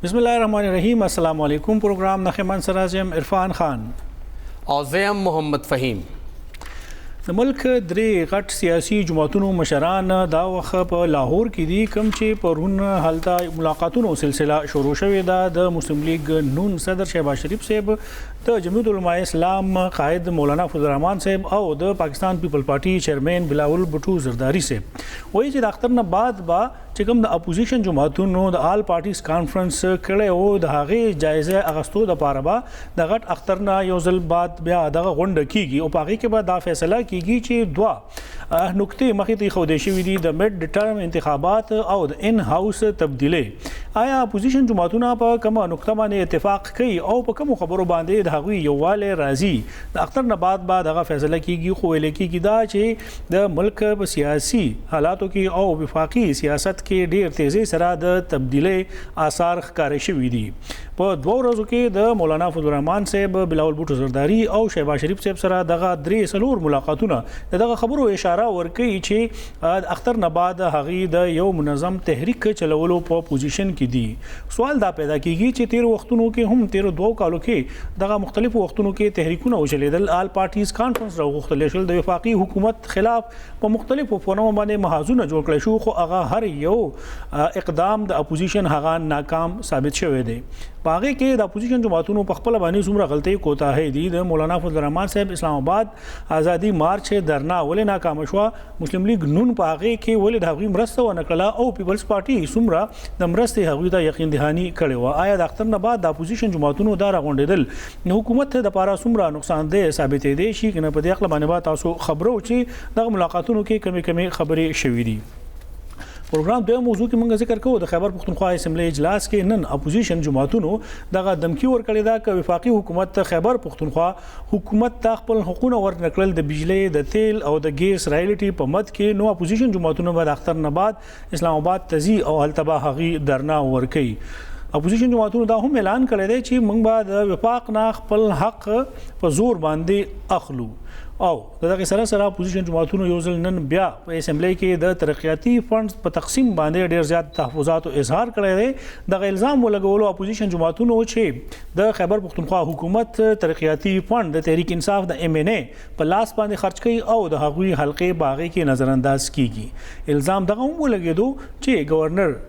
بسم الله الرحمن الرحیم. السلام علیکم. پروگرام نخمان سرازم عرفان خان او زیم محمد فهیم. د ملک درې غټ سیاسي جماعتونو مشران دا وخت په لاهور کې دي کوم چې پرون هلته ملاقاتونو سلسله شروع شوې ده د مسلم لیگ نون صدر شهباز شریف صاحب د جمعیت علماء اسلام قائد مولانا فضل الرحمان صاحب او د پاکستان پیپل پارټي چیئرمین بلاول بھٹو زرداری صاحب وایي چې د اختر نه بعد با چې کوم د اپوزیشن جماعتونو د آل پارټیز کانفرنس کړي او د هغې جایزه اغستو د پاره به د غټ اختر نه یو ځل بعد بیا دغه غونډه کیږي او په هغې کې به دا فیصله کیږي چې دوه نقطې مخې ته ایښودې شوي دي د میډ ټرم انتخابات او د ان هاوس تبدیلی. آیا اپوزیشن جماعتونه په کومه نقطه باندې اتفاق کوي او په کومو خبرو باندې د هغوی یووالی راځي؟ د اختر نه بعد به دغه فیصله کیږي. خو ویل کیږي دا چې د ملک په سیاسي حالاتو کې او وفاقي سیاست کې ډیر تیزی سره د تبدیلی آثار ښکاره شوي دي. په دوه ورځو کې د مولانا فضل الرحمان صاحب بلاول بھٹو زرداری او شهباز شریف صاحب سره دغه درې څلور ملاقاتونه دغه خبرو اشاره ورکوي چې اختر نه بعد هغوی د یو منظم تحریک چلولو په پوزیشن کې دي. سوال دا پیدا کیږي چې تیرو وختونو کې هم تیرو دوه کالو کې دغه مختلفو وختونو کې تحریکونه وچلېدل، آل پارټیز کانفرنس راوغوښتلی شول، د وفاقي حکومت خلاف په مختلفو فورمو باندې محاذونه جوړ کړی شو، خو هغه هر یو اقدام د اپوزیشن هغه ناکام ثابت شوی دی. په هغې کې د اپوزیشن جماعتونو په خپله باندې څومره غلطۍ کوتاهۍ دي. د مولانا فضل الرحمان صاحب اسلام آباد آزادي مارچ درنا ولې ناکامه شوه؟ مسلم لیگ نون په هغې کې ولې د هغوی مرسته ونه کړله او پیپلز پارټي څومره د مرستې هغوی ته یقین دهاني کړې وه؟ آیا د اختر نه بعد د اپوزیشن جماعتونو دا راغونډېدل د حکومت دپاره څومره نقصاندې ثابتېدی شي که نه؟ په دې هکله باندې به تاسو خبرو چې دغه ملاقاتونو کې کمې کمې خبرې شوي دي. پروګرام دویم موضوع کې موږ ذکر کوو د خیبر پښتونخوا اسمبلی اجلاس کې نن اپوزیشن جماعتونو دغه دمکی ورکړې ده که وفاقي حکومت خیبر پښتونخوا حکومت ته خپل حقونه ورنکړل د بجلی د تیل او د ګیس رایلټي په مد کې، نو اپوزیشن جماعتونو به د اختر نه بعد اسلام آباد ته ځي او هلته به هغوی درنا ورکوي. اپوزیشن جماعتونو دا هم اعلان کړی دی چې موږ به د وفاق نه خپل حق په زور باندې اخلو. او دغه سره سره اپوزیشن جماعتونو یو ځل نن بیا په اسمبلی کې د ترقیاتي فنډز په تقسیم باندې ډیر زیات تحفظاتو اظهار کړی دی. دغه الزام ولګولو اپوزیشن جماعتونو چې د خیبر پښتونخوا حکومت ترقیاتي فنډ د تحریک انصاف د ایم این اے په لاس باندې خرچ کوي او د هغوی حلقې باغې کې نظر انداز کیږي. الزام دغه هم ولګېدو چې گورنر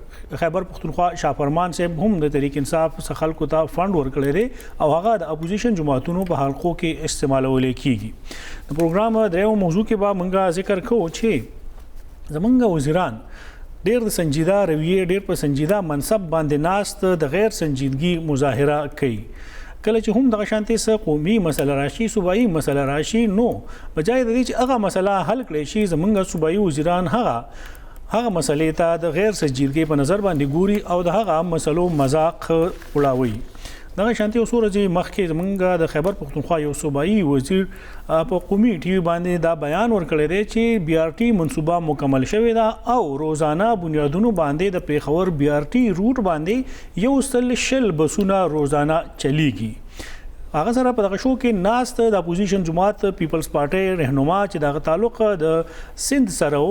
خیبر پښتونخوا شاه فرمان صاحب هم د تحریک انصاف څخه خلکو ته فنډ ورکړی دی او هغه د اپوزیشن جماعتونو په حلقو کې استعمالولی کیږي. د پروګرام درېیمه موضوع کې به موږ ذکر کوو چې زموږ وزیران ډېر د سنجیده رویې، ډېر په سنجیده منصب باندې ناست د غیر سنجیدګي مظاهره کوي. کله چې هم دغه شانتې څه قومي مسله راشي، صوبایي مسله راشي، نو بجای د دې چې هغه مسله حل کړی شي زموږ صوبایي وزیران هغه مسلې ته د غیر سنجیدګۍ په نظر باندې ګوري او د هغه مسلو مذاق وړاوي. دغه شانتي یو څو ورځې مخکې زموږ د خیبر پښتونخوا یو صوبایي وزیر په قومي ټي وي باندې دا بیان ورکړی دی چې بي آر ټي منصوبه مکمل شوې ده او روزانه بنیادونو باندې د پیښور بي آر ټي روټ باندې 100 بسونه روزانه چلیږي. هغه سره په دغه شو کې ناست د اپوزیشن جماعت پیپلز پارټي رهنما چې دغه تعلق د سند سره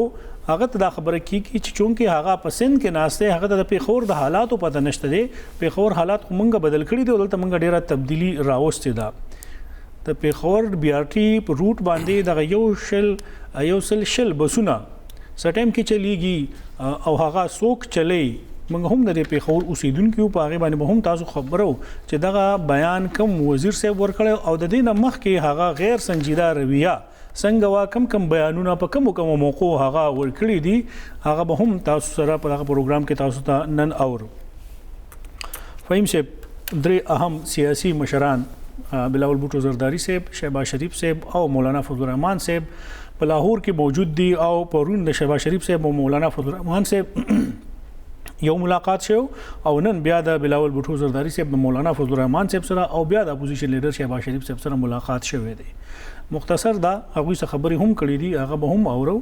هغه ته دا خبره کیږي چې چونکې هغه په سند کې ناسته هغه د پیښور د حالاتو پته نشته دی. پیښور حالات خو مونږ بدل کړي دي او دلته مونږ ډیره تبدیلی راوستې ده. د پیښور بي آر ټي په روټ باندې دغه یو سل بسونه سټیم کې چلیږي او هغه څوک چلی موږ هم د پیښور اوسیدونکو په هغې باندې به هم تاسو خبرو چې دغه بیان کم وزیر صاحب ورکړی او د دې نه مخکې هغه غیر سنجیده رویه څنګه وا کم بیانونه په کومو موقعو هغه ورکړي دي، هغه به هم تاسو سره په دغه پروګرام کې تاسو ته نن اورو. فهیم صاحب درې اهم سیاسي مشران بلاول بھٹو زرداری صاحب، شهباز شریف صاحب او مولانا فضل الرحمان صاحب په لاهور کې موجود دي او پرون د شهباز شریف صاحب او مولانا فضل الرحمان صاحب یو ملاقات شو او نن بیا د بلاول بھٹو زرداری صاحب د مولانا فضل الرحمان صاحب سره او بیا د اپوزیشن لیډر شهباز شریف صاحب سره ملاقات شوی دی. مختصر دا هغوی څه خبرې هم کړي دي، هغه به هم اورو.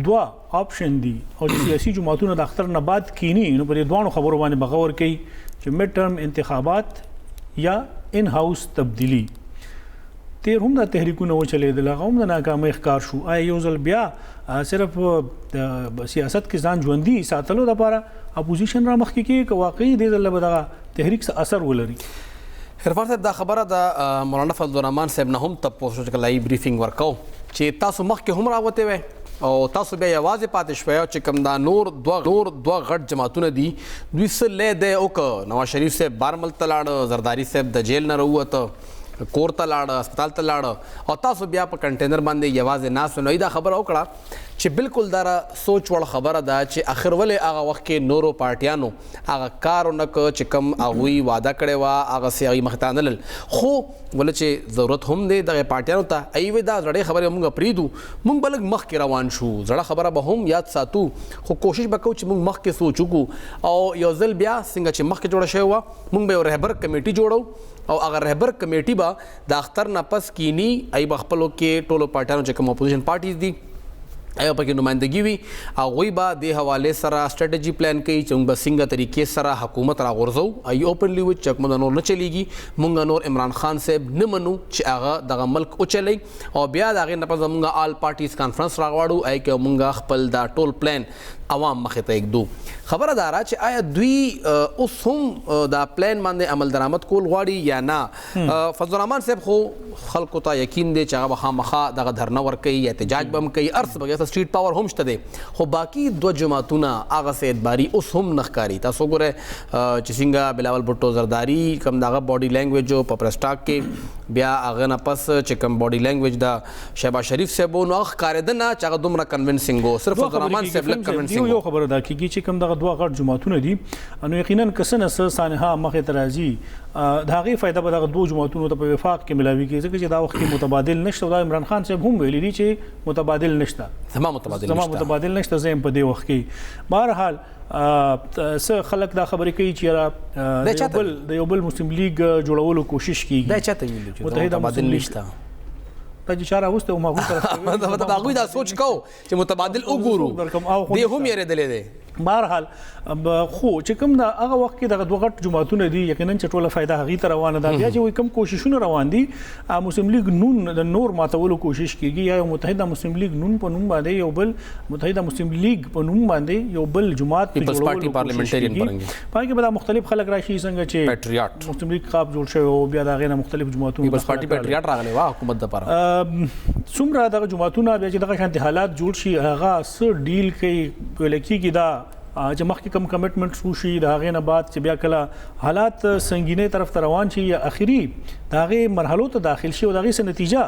دوه آپشن دي او د سیاسي جماعتونو د اختر نه بعد کینی نو په دې دوانو خبرو باندې بغور کوي چې میډ ټرم انتخابات یا ان هاوس تبدیلی. تیر هم د تحریکونه وچلېدل، هغه هم د ناکامۍ ښکار شو. آیا یو ځل بیا صرف د سیاست کې ځان ژوندي ساتلو لپاره اپوزیشن را مخکې کېږي که واقعي دې ځل به دغه تحریک څه اثر ولري. عرفان صاحب دا خبره د مولانا فضل الرحمن صاحب نه هم تاسو چې لای بریفینګ ورکاو چې تاسو مخکې هم راوته وای او تاسو بیا یوازې پاتې شوی چې کوم دا نور دوه غټ جماعتونه دي دوی څه لید او ک نواز شریف صاحب بارمل ته لاړ، زرداری صاحب د جیل نه راووته، کور ته لاړ، هسپتال ته لاړ او تاسو بیا په کنټینر باندې یوازې ناست نو دا خبره وکړه چې بالکل دا سوچ وړ خبره ده چې اخر ولې هغه وخت کې نورو پارټیانو هغه کار ونه کړ چې کوم هغوی وعده کړې وه هغه سې هغوی مخې ته نه لل، خو ولې چې ضرورت هم دی دغه پارټیانو ته ایوې دا زړې خبرې موږ پرېږدو، موږ به لږ مخکې روان شو، زړه خبره به هم یاد ساتو، خو کوشش به کوو چې موږ مخکې سوچ وکړو او یو ځل بیا څنګه چې مخکې جوړه شوې وه موږ به یو رهبر کمیټي جوړو او هغه رهبر کمیټي به د اختر نه پس کینی ای به خپلو کې ټولو پارټیانو چې کوم اپوزیشن پارټیز دي ایو پکې نمائندګي وي، هغوی به دې حوالې سره سټریټجي پلان کوي چې موږ به څنګه طریقې سره حکومت راغورځو. ای اوپنلی وي چې موږ نور نه چلیږي، موږ نور عمران خان صاحب نه منو چې هغه دغه ملک وچلی او بیا د هغې نه پس موږ آل پارټیز کانفرنس راغواړو ای کې موږ خپل دا ټول پلان عوام مخې ته ایږدو. خبره دا را چې آیا دوی اوس هم دا پلان باندې عمل درآمد کول غواړي یا نه؟ فضل الرحمن صاحب خو خلکو ته یقین دی چې هغه به خامخا دغه دھرنه ورکوي یا احتجاج به هم کوي، ارس به سټریټ پاور هم شته دی، خو باقي دوه جماعتونه هغسې اعتباري اوس هم نه ښکاري. تاسو ګورئ چې څنګه بلاول بھټو زرداري کوم د هغه باډي لینګویج په پریس ټاک کې بیا هغه نه پس چې کوم باډي لینګویج د شهباز شریف صاحب نو هغه ښکارېده نه چې هغه دومره کنوینسینګ و، صرف فضل الرحمن صاحب لږ کنوینسینګ یو خبره دا کېږي چې کوم دغه دوه غټ جماعتونه دي نو یقینا که څه نه څه سانحه مخې ته راځي د هغې فایده به دغه دوه جماعتونو ته په وفاق کې ملاویږي ځکه چې دا وخت کې متبادل نشته او دا عمران خان صاحب هم ویلي دي چې متبادل نشته، زما متبادل نشته، زه یم په دې وخت کې. بهرحال څه خلک دا خبرې کوي چې د یو بل مسلم لیگ جوړولو کوشش کیږي. دا چاته ویلو چې متبادل نشته؟ دا چې چاره اوس ته مطلب هغوی دا سوچ کو چې متبادل وګورو دی هم یېرېدلی دی. بهرحال خو چې کوم دا هغه وخت کې دغه دوه غټ جماعتونه دي یقینا چې ټوله فایده هغې ته روانه ده. بیا چې وایي کوم کوششونه روان دي مسلم لیگ نون د نور ماتولو کوشش کیږي یا یو متحده مسلم لیگ نون په نوم باندې یو بل متحده مسلم لیگ په نوم باندې یو بل جماعت پیپلز پارټي پارلیمنټریان پرنګي پای کې به دا مختلف خلک راشي څنګه چې پیټریاټ مسلم لیگ قاب جوړ شوی او بیا د هغې نه مختلف جماعتونه پیپلز پارټي پیټریاټ راغلی وه حکومت دپاره. څومره دغه جماعتونه بیا چې دغه شانتي حالات جوړ شي هغه څه ډیل کوي ویل کېږي دا چې مخکې کوم کمټمنټس وشي د هغې نه بعد چې بیا کله حالات سنګینۍ طرف ته روان شي یا اخري د هغې مرحلو ته داخل شي او د هغې څه نتیجه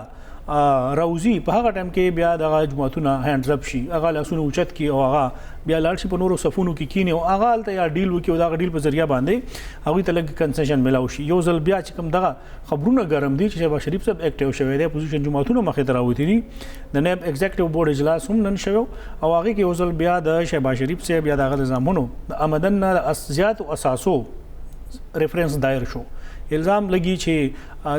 راوځي په هغه ټایم کې بیا دغه جماعتونه هینډز اپ شي، هغه لاسونه اوچت کړي او هغه بیا لاړ شي په نورو صفونو کې کینی او هغه هلته یا ډیل وکړي او د هغه ډیل په ذریعه باندې هغوی ته لږ کنسیشن میلاو شي. یو ځل بیا چې کوم دغه خبرونه ګرم دي چې شهباز شریف صاحب اکټیو شوی دی، اپوزیشن جماعتونه مخې ته راوتي دي، د نیب ایگزیکټیو بورډ اجلاس هم نن شوی او هغې کې یو ځل بیا د شهباز شریف صاحب یا د هغه د زامنو د آمدن نه د زیاتو اساسو ریفرنس دایر شو. الزام لګي چې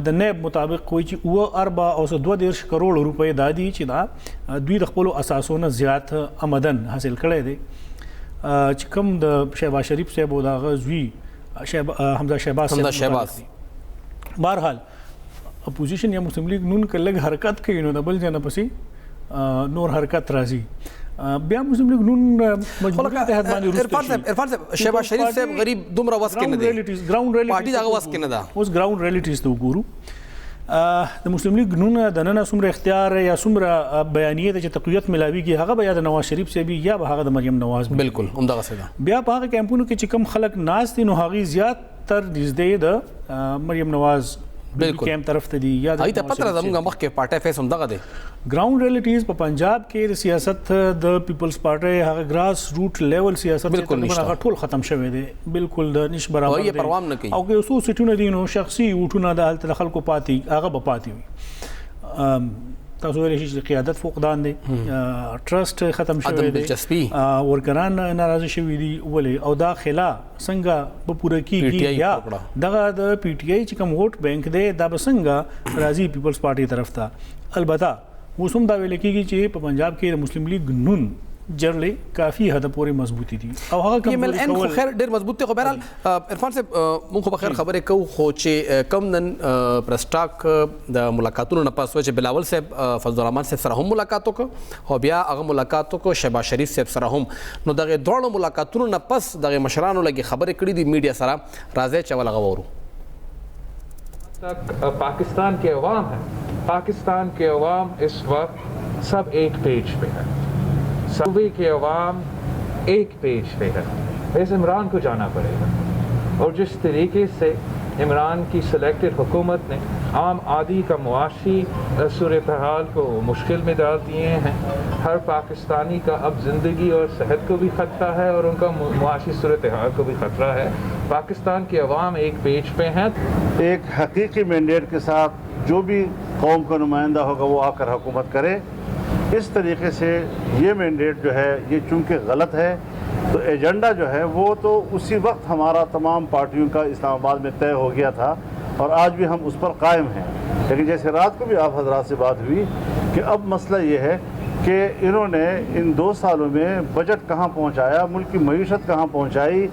د نیب مطابق کوئی چې 2.32 کروڑ روپۍ دا دي چې دا دوی د خپلو اساسو نه زیات آمدن حاصل کړی دی چې کوم د شهباز شریف صاحب او د هغه زوی حمزه شهباز. بهرحال اپوزیشن یا مسلم لیگ نون که لږ حرکت کوي نو د بل ځای نه پسې نور حرکت راځي. بیا مسلم لیگ نون مجبور اتحاد باندې عرفان صاحب شهباز شریف صاحب غریب دومره وس کې نه دی، پارټي دغه وس کې نه ده. اوس ګراوند ریالیټیز ته وګورو د مسلم لیگ نون د نن څومره اختیار یا څومره بیانیه ته چې تقویت ملاویږي هغه به یا د نواز شریف صاحب یا به هغه د مریم نواز. بالکل همدغسې ده. بیا په هغه کیمپونو کې چې کوم خلک ناست دي نو هغوی زیات تر نږدې د مریم نواز کیمپ طرف ته دي یا هغوی ته پته ده زموږ مخکې پارټی فیس همدغه دی. ګراوند ریالیټیز په پنجاب کې د سیاست د پیپلز پارټي هغه ګراس روټ لیول سیاست هغه ټول ختم شوی دی، بالکل د نش برابر دی او که اوسو سټونه دي نو شخصي وټونه د هلته خلکو پاتې هغه به پاتې وي. تاسو ویلی شئ چې قیادت فقدان دی، ټرسټ ختم شوی دی، ورکران ناراضه شوي دي ولې او دا خلا څنګه به پوره کیږي یا دغه د پی ټی آی چې کوم ووټ بینک دی دا به څنګه راځي پیپلز پارټي طرف ته. البته اوس هم دا ویل کېږي چې په پنجاب کې د مسلم لیگ نون جرلې کافي حد پورې مضبوطی دي او هغه پی ایم ایل ان خو خیر ډیر مضبوط دی. خو بهرحال عرفان صاحب مونږ خو بخیر خبرې کوو خو چې کم نن پرسټاک د ملاقاتونو نه پس چې بلاول صاحب فضل الرحمن صاحب سره هم ملاقات وکړ او بیا هغه ملاقات وکړ شهباز شریف صاحب سره هم. نو دغه دواړو ملاقاتونو نه پس دغه مشرانو لګي خبرې کړې دي میډیا سره. راځي چې ول غوورو تک پاکستان کے عوام ہیں. پاکستان کے عوام اس وقت سب ایک پیج پہ ہے. صوبے کے عوام ایک پیج پہ ہے. بس عمران کو جانا پڑے گا اور جس طریقے سے عمران کی سلیکٹڈ حکومت نے عام عادی کا معاشی صورتحال کو مشکل میں ڈال دیے ہیں. ہر پاکستانی کا اب زندگی اور صحت کو بھی خطرہ ہے اور ان کا معاشی صورتحال کو بھی خطرہ ہے. پاکستان کے عوام ایک پیج پہ ہیں. ایک حقیقی مینڈیٹ کے ساتھ جو بھی قوم کا نمائندہ ہوگا وہ آ کر حکومت کرے. اس طریقے سے یہ مینڈیٹ جو ہے یہ چونکہ غلط ہے تو ایجنڈا جو ہے وہ تو اسی وقت ہمارا تمام پارٹیوں کا اسلام آباد میں طے ہو گیا تھا اور آج بھی ہم اس پر قائم ہیں. لیکن جیسے رات کو بھی آپ حضرات سے بات ہوئی کہ اب مسئلہ یہ ہے کہ انہوں نے ان 2 سالوں میں بجٹ کہاں پہنچایا, ملک کی معیشت کہاں پہنچائی,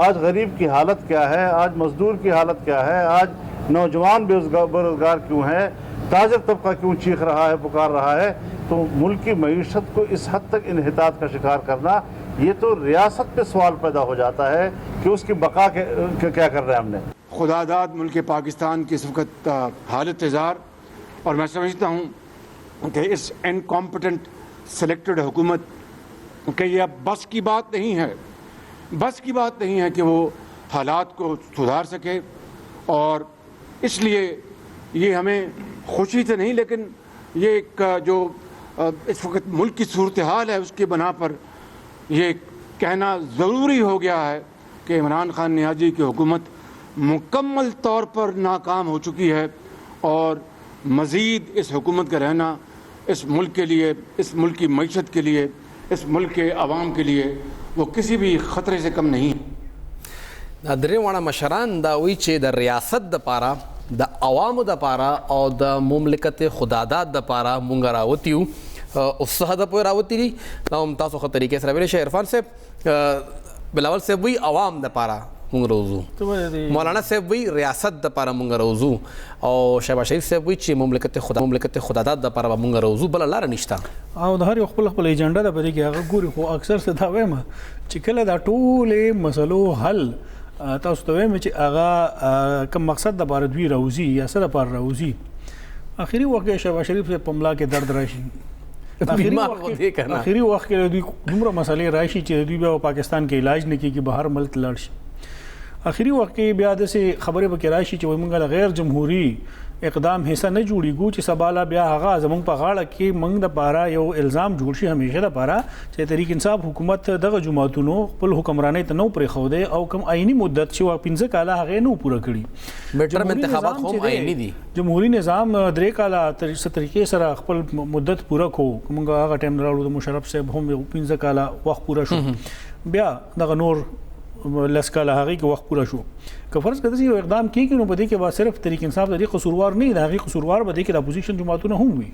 آج غریب کی حالت کیا ہے, آج مزدور کی حالت کیا ہے, آج نوجوان بےروزگار کیوں ہے, تاجر طبقہ کیوں چیخ رہا ہے, پکار رہا ہے. تو ملک کی معیشت کو اس حد تک انحطاط کا شکار کرنا یہ تو ریاست پہ سوال پیدا ہو جاتا ہے کہ اس کی بقا کیا کر رہے ہیں ہم نے. خدا داد ملک پاکستان کی اس وقت حالت اظہار اور میں سمجھتا ہوں کہ اس انکمپٹنٹ سلیکٹڈ حکومت کہ یہ اب بس کی بات نہیں ہے. بس کی بات نہیں ہے کہ وہ حالات کو سدھار سکے اور اس لیے یہ ہمیں خوشی سے نہیں لیکن یہ ایک جو اس وقت ملک کی صورتحال ہے اس کی بنا پر یہ کہنا ضروری ہو گیا ہے کہ عمران خان نیازی کی حکومت مکمل طور پر ناکام ہو چکی ہے اور مزید اس حکومت کا رہنا اس ملک کے لیے, اس ملک کی معیشت کے لیے, اس ملک کے عوام کے لیے وہ کسی بھی خطرے سے کم نہیں. درې واړه مشران دا وایي چې د ریاست دپاره د عوامو دپاره او د مملکت خداداد دپاره مونږ راوتي یو او څه هدف پورې راوتي دي دا هم تاسو ښه طریقې سره ویلی شئ. عرفان صاحب بلاول صاحب وایي عوام دپاره مونږ روزو, مولانا صاحب وایي ریاست دپاره مونږ روزو او شهباز شریف صاحب وایي چې مملکت خداداد دپاره به مونږ روزو. بله لاره نشته او د هر یو خپل خپل ایجنډا ده په دې کې هغه ګوري. خو اکثر څه دا وایم چې کله دا ټولې مسلو حل تاسو ته وایم چې هغه کوم مقصد دپاره دوی راوځي یا څه دپاره راوځي اخري وخت کې شهباز شریف صاحب په ملا کې درد راشي. اخري وخت کې دوی دومره مسلې راشي چې دوی بیا پاکستان کې علاج نه کېږي, بهر ملک لاړ شي. اخري وخت کې بیا داسې خبرې پکې راشي چې وایي موږ د غیر جمهوري اقدام حصہ نه جوړېږو چې سباله بیا هغه زموږ په غاړه کې موږ دپاره یو الزام جوړ شي همیشه دپاره چې تحریک انصاف حکومت دغه جماعتونو خپل حکمرانۍ ته نه پرېښودی او کوم آئیني مدت چې 15 کاله هغې نه پوره کړي. میډټرم انتخابات هم آئیني دي. جمهوري نظام 3 کاله څه طریقې سره خپل مدت پوره کړو. موږ هغه ټایم راوړو د مشرف صاحب هم 15 کاله وخت پوره شو, بیا دغه نور 10 کاله هغې کې وخت پوره شو. که فرض کړه چې یو اقدام کېږي نو په دې کې به صرف تحریک انصاف د دې قصوروار نه وي, د هغې قصوروار به دې کې د اپوزیشن جماعتونه هم وي.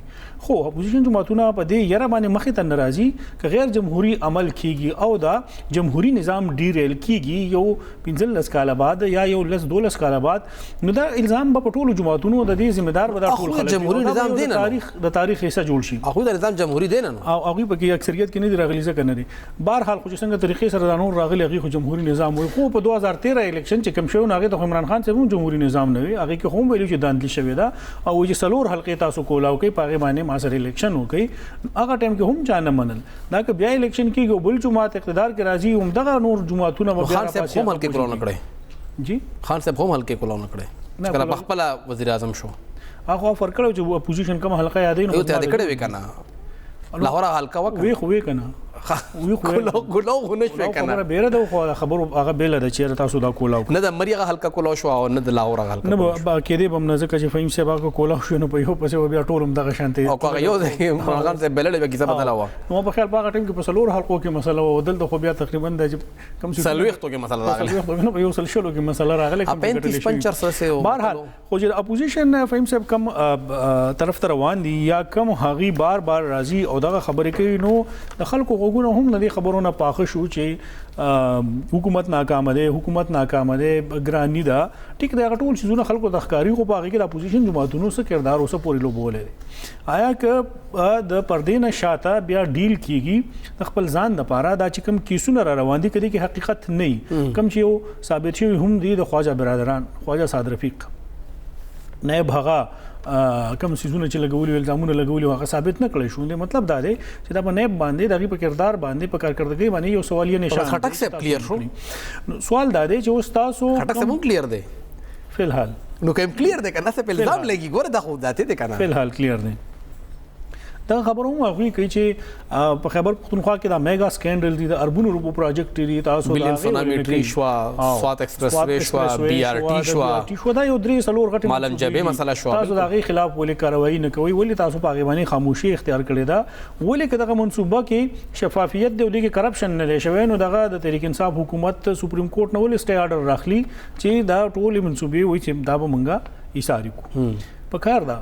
خو اپوزیشن جماعتونه په دې یره باندې مخې ته نه راځي که غیر جمهوري عمل کېږي او دا جمهوري نظام ډیریل کېږي یو 15 کاله بعد یا یو 12 کاله بعد, نو دا الزام به په ټولو جماعتونو د دې ذمہدار به دا ټول خلک جمهوري نظام دی نه د تاریخ حصہ جوړ شي. هغوی د نظام جمهوري دی نه او هغوی پکې اکثریت کې نه دي راغلي ځکه نه دي. بهرحال خو چې څنګه طریقې سره دا نور راغلي هغوی خو جمهوري نظام وایي. خو په 2013 الیکشن چې کوم شوی نو هغې ته خو عمران خان صاحب هم جمهوري نظام نه وي, هغې کې هم ویلي چې داندلي شوې ده او وایي چې 4 حلقې تاسو کولاو کوئ په هغې باندې ما سره الیکشن وکړئ. هغه ټایم کې هم چا نه منل. دا که بیا الیکشن کېږي او بل جماعت اقتدار کې راځي همدغه نور جماعتونه به بیا خان صاحب هم حلقې کولاو نه کړی. جی خان صاحب هم حلقې کولاو نه کړی کله پخپله وزیر اعظم شو. هغه افر کړی چې اپوزیشن کومه حلقه یادوي نو ته یادې کړې وې که نه لاهور حلقه وکړه وی خو وی که نه کولاو خو نه شوې که نه بیره ده خو خبرو هغه بیله ده چېرې تاسو دا کولاو نه د مري هغه حلقه کولاو شوه او نه د لاهور هغه حلقه نه به کېدی به هم نه ځکه چې فهیم صاحب هغه کولاو شو نو په یو پسې به بیا ټول هم دغه شانتې او که هغه یو ځای عمران خان صاحب بللې بیا کیسه بدله وه. نو په خیال په هغه ټایم کې په 4 حلقو کې مسله وه, دلته خو بیا تقریبا د کم 40 کې مسله راغله, په 100 کې مسله راغله 35-50. بهرحال خو چې اپوزیشن فهیم صاحب کم طرف ته روان دي یا کم هغې بار بار راځي او دغه خبرې کوي نو د خلکو غوږونه غږونه هم د دې خبرونه پاخه شو چې حکومت ناکامه ده، حکومت ناکامه ده، ګرانی ده. ټیک دا ټول چیزونه خلکو د ښکاری خو په هغې کې د اپوزیشن جماعتونو څه کردار اوسه پورې لوبولی دی. آیا که د پردې نه شاته بیا ډیل کیږي د خپل ځان دپاره دا چې کوم کیسونه را روان دي که دې کې حقیقت نه وي، کوم چې یو ثابت شوي هم دي د خواجه برادران، خواجه سعد رفیق نایب هغه کوم څیزونه چې لګولي وو، الزامونه لګولي وو، هغه ثابت نه کړی شو. مطلب دا دی چې دا په نیب باندې د هغې په کردار باندې په کارکردګۍ باندې یو سوالیه نشان خټک صاحب کلیر شو. سوال دا دی چې اوس تاسو خټک صاحب هم کلیر دی فی الحال، نو که کلیر دی کنه څه په الزام لګي ګوره دا خو ذاتي دی کنه فی الحال کلیر دی. دا خبره هم هغوی کوي چې په خیبر پښتونخوا کې دا میگا سکینډل دی، د اربونو روپو پروجیکټ دی، تاسو ویلیام سونامیټري شوا، سوات ایکسپریس وے شوا، بی آر ټي شوا، دا یو درې څلور غټې مالم جبې مسله شوا. تاسو د هغې خلاف ولې کاروایي نه کوئ؟ ولې تاسو په هغې باندې خاموشي اختیار کړې ده؟ ولې که دغه منصوبه کې شفافیت دی او دې کې کرپشن نه دی شوی، نو دغه د تحریک انصاف حکومت سپریم کورټ نه ولې سټې آرډر راخلي چې دا ټولې منصوبې وایي چې دا به مونږه ایساري کړو؟ په کار ده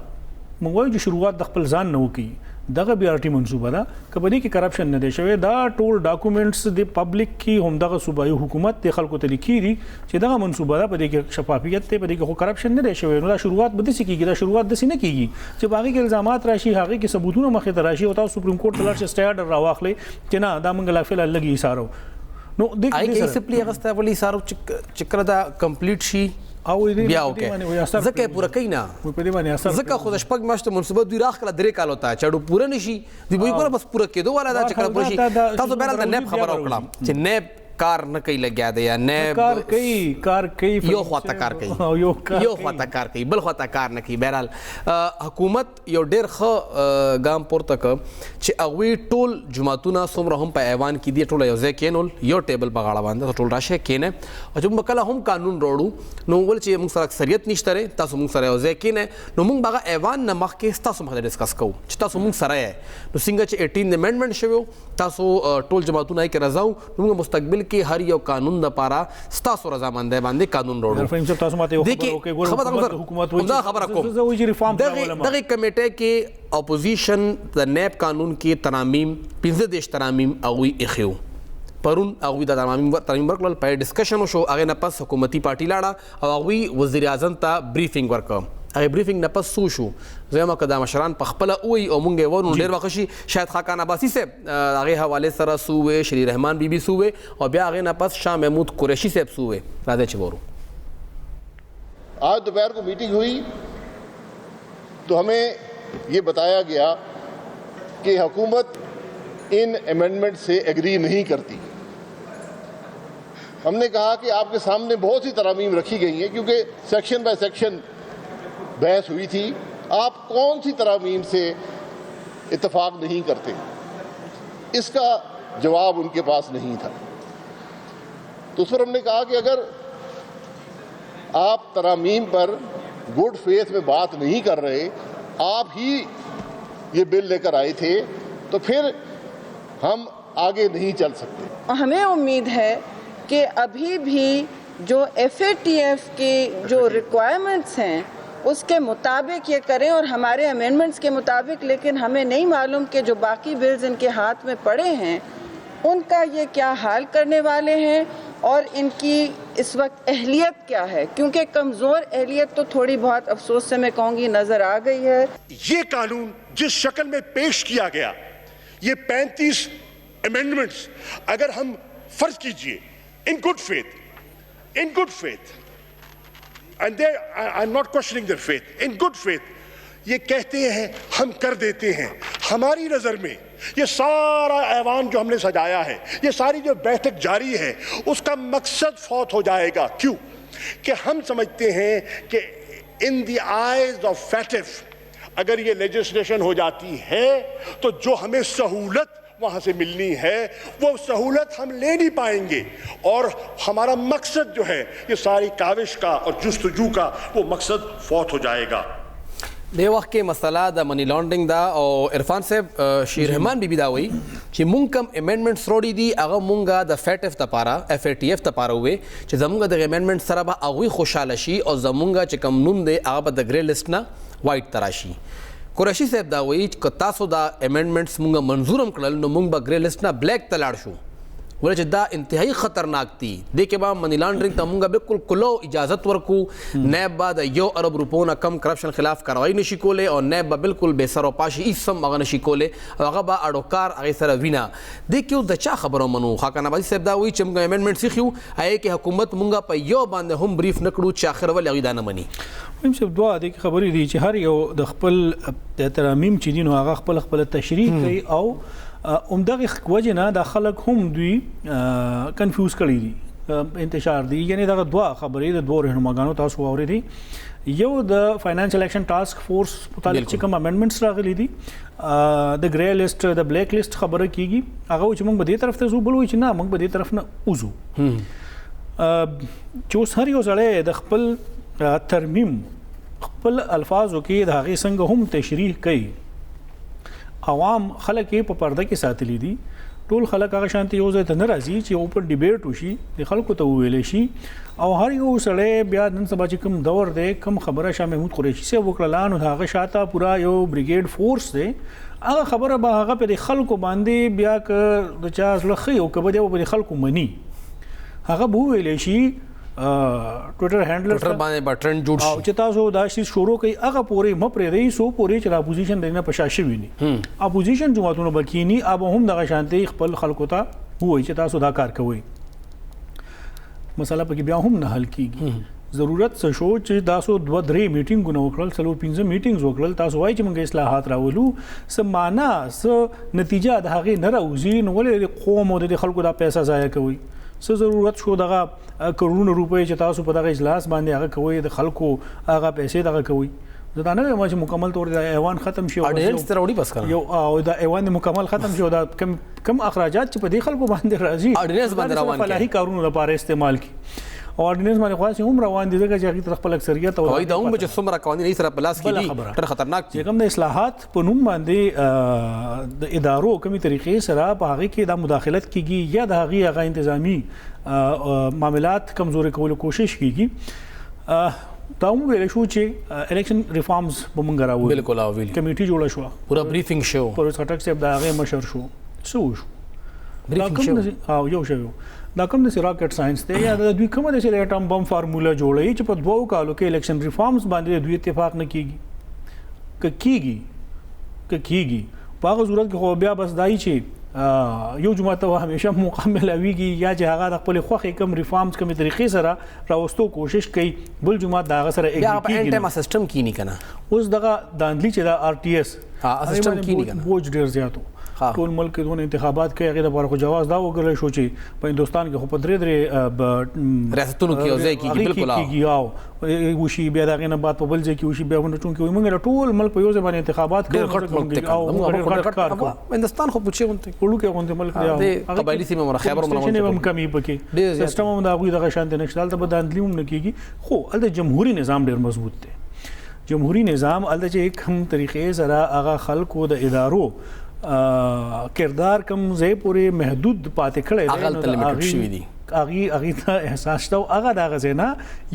مونږ وایو چې شروعات د خپل ځان نه وکړي. دغه بی آر ټي منصوبه ده که په دې کې کرپشن نه دی شوی، دا ټول ډاکومنټس د پبلک کې همدغه صوبایي حکومت د خلکو ته لیکي دي چې دغه منصوبه ده، په دې کې شفافیت دی، په دې کې خو کرپشن نه دی شوی. نو دا شروعات به داسې کېږي، دا شروعات داسې نه کېږي چې په هغې کې الزامات راشي، هغې کې ثبوتونه مخې ته راشي او تاسو سپریم کورټ ته لاړ شئ سټې آرډر راواخلئ چې نه دا موږ لا فلحال لږ ایسارو. نو هغې کې هېڅ پلي اخیستی ولې ایسارو چې کله دا کمپلیټ شي بیا وکړي، ځکه یې پوره کوي نه، ځکه خو د شپږ میاشتو منصوبه دوی راخکله 3 کالو ته چې اډو پوره نه شي، دوی به ګوره بس پوره کېدو والا ده چې کله پوره شي. تاسو بهرحال د نیب خبره وکړه چې نیب کار نه کوي لګیا دی، یا نیب کار کوي یو خواته کار کوي، یو خواته کار کوي، بل خواته کار نه کوي. بهرحال حکومت یو ډېر ښه ګام پورته کړ چې هغوی ټول جماعتونه څومره هم په ایوان کې دي ټوله یو ځای کېنول، یو ټیبل په غاړه باندې ټول راشئ کېنئ، او چې موږ کله هم قانون راوړو نو ول چې موږ سره اکثریت نشته دی، تاسو موږ سره یو ځای کېنئ، نو موږ به هغه ایوان نه مخکې ستاسو مخې ته ډسکس کوو چې تاسو موږ سره یې. نو څنګه چې 18 امینډمنټ شوی و، تاسو ټول جماعتونه یې کې رضا وو، نو موږ مستقبل کې هر یو قانون دپاره ستاسو رضامندۍ باندې قانون راوړو. دغه کمیټې کې اپوزیشن د نیب قانون کې ترامیم 15 ترامیم هغوی ایښي وو. پرون هغوی د ترامیم ورکړل، په ډسکشن وشو، هغې نه پس حکومتي پارټي لاړه او هغوی وزیر اعظم ته بریفینګ ورکړه. هغې بریفینګ نه پس څه شو؟ زه یم که دا مشران په خپله ووایي او مونږ یې وورو ډېر وخت شي. شاید خاقان عباسي صاحب هغې حوالې سره څه ووایي، شری رحمان بی بي څه ووایي، او بیا هغې نه پس شاه محمود قریشي صاحب څه ووایي. راځئ چې وورو. آج دوپہر کو میٹنگ ہوئی تو ہمیں یہ بتایا گیا کہ حکومت ان امینڈمنٹ سے ایگری نہیں کرتی. ہم نے کہا کہ آپ کے سامنے بہت سی ترامیم رکھی گئی ہیں کیونکہ سیکشن بائی سیکشن بحث ہوئی تھی، آپ کون سی ترامیم سے اتفاق نہیں کرتے؟ اس کا جواب ان کے پاس نہیں تھا. تو اس پر ہم نے کہا کہ اگر آپ ترامیم پر گڈ فیتھ میں بات نہیں کر رہے، آپ ہی یہ بل لے کر آئے تھے، تو پھر ہم آگے نہیں چل سکتے. ہمیں امید ہے کہ ابھی بھی جو ایف اے ٹی ایف کی جو ریکوائرمنٹس ہیں اس کے مطابق یہ کریں اور ہمارے امینڈمنٹس کے مطابق، لیکن ہمیں نہیں معلوم کہ جو باقی بلز ان کے ہاتھ میں پڑے ہیں ان کا یہ کیا حال کرنے والے ہیں اور ان کی اس وقت اہلیت کیا ہے، کیونکہ کمزور اہلیت تو تھوڑی بہت افسوس سے میں کہوں گی نظر آ گئی ہے. یہ قانون جس شکل میں پیش کیا گیا، یہ 35 امینڈمنٹس، اگر ہم فرض کیجئے in good faith, and I'm not questioning their faith, in good faith یہ کہتے ہیں ہم کر دیتے ہیں، ہماری نظر میں یہ سارا ایوان جو ہم نے سجایا ہے، یہ ساری جو بیٹھک جاری ہے، اس کا مقصد فوت ہو جائے گا. کیوں کہ ہم سمجھتے ہیں کہ in the eyes of FATF اگر یہ لیجسلیشن ہو جاتی ہے تو جو ہمیں سہولت وہاں سے ملنی ہے وہ سہولت ہم لے نہیں پائیں گے، اور ہمارا مقصد جو ہے یہ ساری کاوش کا اور جستجو کا وہ مقصد فوت ہو جائے گا. دې وخت کې مسله د منی لانډرنګ ده، او عرفان صاحب شیر رحمان بی بي دا وایي چې مونږ کوم امینډمنټس راوړي دي هغه مونږه د FATF دپاره اف اے ټي اف دپاره ووایي چې زمونږ دغه امینډمنټ سره به هغوی خوشحاله شي او زمونږ چې کوم نوم دی هغه به د ګرې لسټ نه وایټ ته راشي. قریشي صاحب دا وایي چې تاسو دا امینډمنټس مونږ منظور هم کړل نو مونږ به ګرې لیسټ نه بلیک ته لاړ شو ولې چې دا انتهایی خطرناک دي دې کې به منی لانډرینګ ته مونږ بالکل کلو اجازت ورکو نیب به د 1 ارب روپو نه کم کرپشن خلاف کاروایی نشي کولی او نیب به بالکل بې سر و پاشي هیڅ هم هغه نشي کولی او هغه به اډوکار هغې سره وینه دې کې اوس د چا خبره منو خاقان آبادي صاحب دا وایي چې مونږ امینډمنټ ایښي وو هغې کې حکومت مونږ په یو باندې هم بریف نه کړو چې آخر ولې هغوی دا نه مني ویم صاحب دوه دې کې خبرې دي چې هر یو د خپل ترامیم چې دي نو هغه خپل تشریح کوي او دغه وجه نه د خلک هم دوی کنفیوز کړي دي انتشار دي یعنی دغه دوه خبرې د دوه رهنماګانو تاسو واورېدې یو د فاینانشل ایکشن ټاسک فورس متعلق چې کوم امندمنټس راغلي دي د ګری لیست د بلیک لیست خبره کیږي هغه چې موږ به دې طرف ته ځو بل وایي چې نه موږ به دې طرف نه وځو چې اوس هر یو سړی د خپل ترمیم خپل الفاظو کې د هغې څنګه هم تشریح کوي عوام خلک یې په پرده کې ساتلی دي ټول خلک هغه شانتي یو ځای ته نه راځي چې اوپر ډیبیټ وشي د خلکو ته وویلی شي او هر یو سړی بیا نن سبا چې کوم دور دی کوم خبره شاه محمود قریشي صاحب وکړله نو د هغه شاته پوره یو بریګیډ فورس دی هغه خبره به هغه په د خلکو باندې بیا که د چا زړه ښي او که به دی په د خلکو مني هغه به وویلی شي ټویټر هینډلر باندې به ټرند جوړ شي او چې تاسو دا شی شروع کوي هغه پورې مه پرېږدئ څو پورې چې د اپوزیشن دنه په شا شوي ني اپوزیشن جماعتونو به کینی اب هم دغه شانتي خپل خلکو ته ووایي چې تاسو دا کار کوئ مسله پکې بیا هم نه حل کیږي ضرورت څه شو چې تاسو 2-3 میټینګونه وکړل 4-5 میټینګز وکړل تاسو وایي چې موږ اصلاحات راولو څه معنا څه نتیجه د هغې نه راوځي نو ولې د قوم او د خلکو دا پیسې ضایع کوي څه ضرورت شو دغه کروڑونه روپۍ چې تاسو په دغه اجلاس باندې هغه کوئ د خلکو هغه پیسې دغه کوئ زه دا نه وایم چې مکمل طور د ایوان ختم شي اډینس تر وړي بس کړه یو او د ایوان مکمل ختم شي دا کم اخراجات چې په دې خلکو باندې راځي اډینس باندې روان کړي فلاحي کارونو لپاره استعمال کی او اډینس باندې خاص هم روان دي ځکه چې هغه تر خپل اکثریت او دا هم چې څومره قوانین یې سره پلاس کړي ډېر خطرناک چې کوم د اصلاحات په نوم باندې د ادارو کومي طریقې سره په هغه کې د مداخلت کیږي یا د هغه انتظامی معاملات کمزوري کولو کوشش کیږي دا هم ویل شو چې الیکشن ریفارمز به مونږ راوړو بالکل او ویل کمیټي جوړه شو پورا بریفینګ شو پر خټک صاحب دا هغه مشر شو بریفینګ شو او یو شو دا کوم د راکټ ساينس ته یا د دوی کومه د اټم بم فارمولا جوړی چې په 2 کالو کې الیکشن ریفارمز باندې دوی اتفاق نه کیږي په هغه صورت کې خو بیا بس دای چې یو جماعت ته همیشه مکمل ویږي یا چې هغه د خپل خوخه کم ریفارمز کوم طریقې سره راوستو کوشش کوي بل جماعت دا غسر ایګریګیټ سیستم کی نه کنه اوس دغه داندلی چې دا آر ټي ایس سیستم کی نه کنه بوج ډیر زیاتو ټول ملک کې دونه انتخابات کوي هغه د لپاره جواز دا وګرځي شو چې په هندستان کې خو په درې ریاستونو کې اوځي کیږي بالکل او وشي بیا دغه نه بعد په بل ځای کې وشي بیا ونه چون کې موږ ټول ملک په یو ځای باندې انتخابات کوي او هندستان خو پوښي ونته ټول کې غونډه ملک دی قبایلی سیمه مر خیبر ملوان هم کمی پکې سیستم هم دا غوي دغه شانت نشدل ته بداندلی هم نه کیږي خو ال د جمهوریت نظام ډیر مضبوط دی جمهوریت نظام ال د چې کوم طریقې سره هغه خلکو د ادارو کردار کم ځای پورې محدود پاتې کړی دی هغه لیمیټډ شوی دی هغه ته احساس شته هغه دغه زینا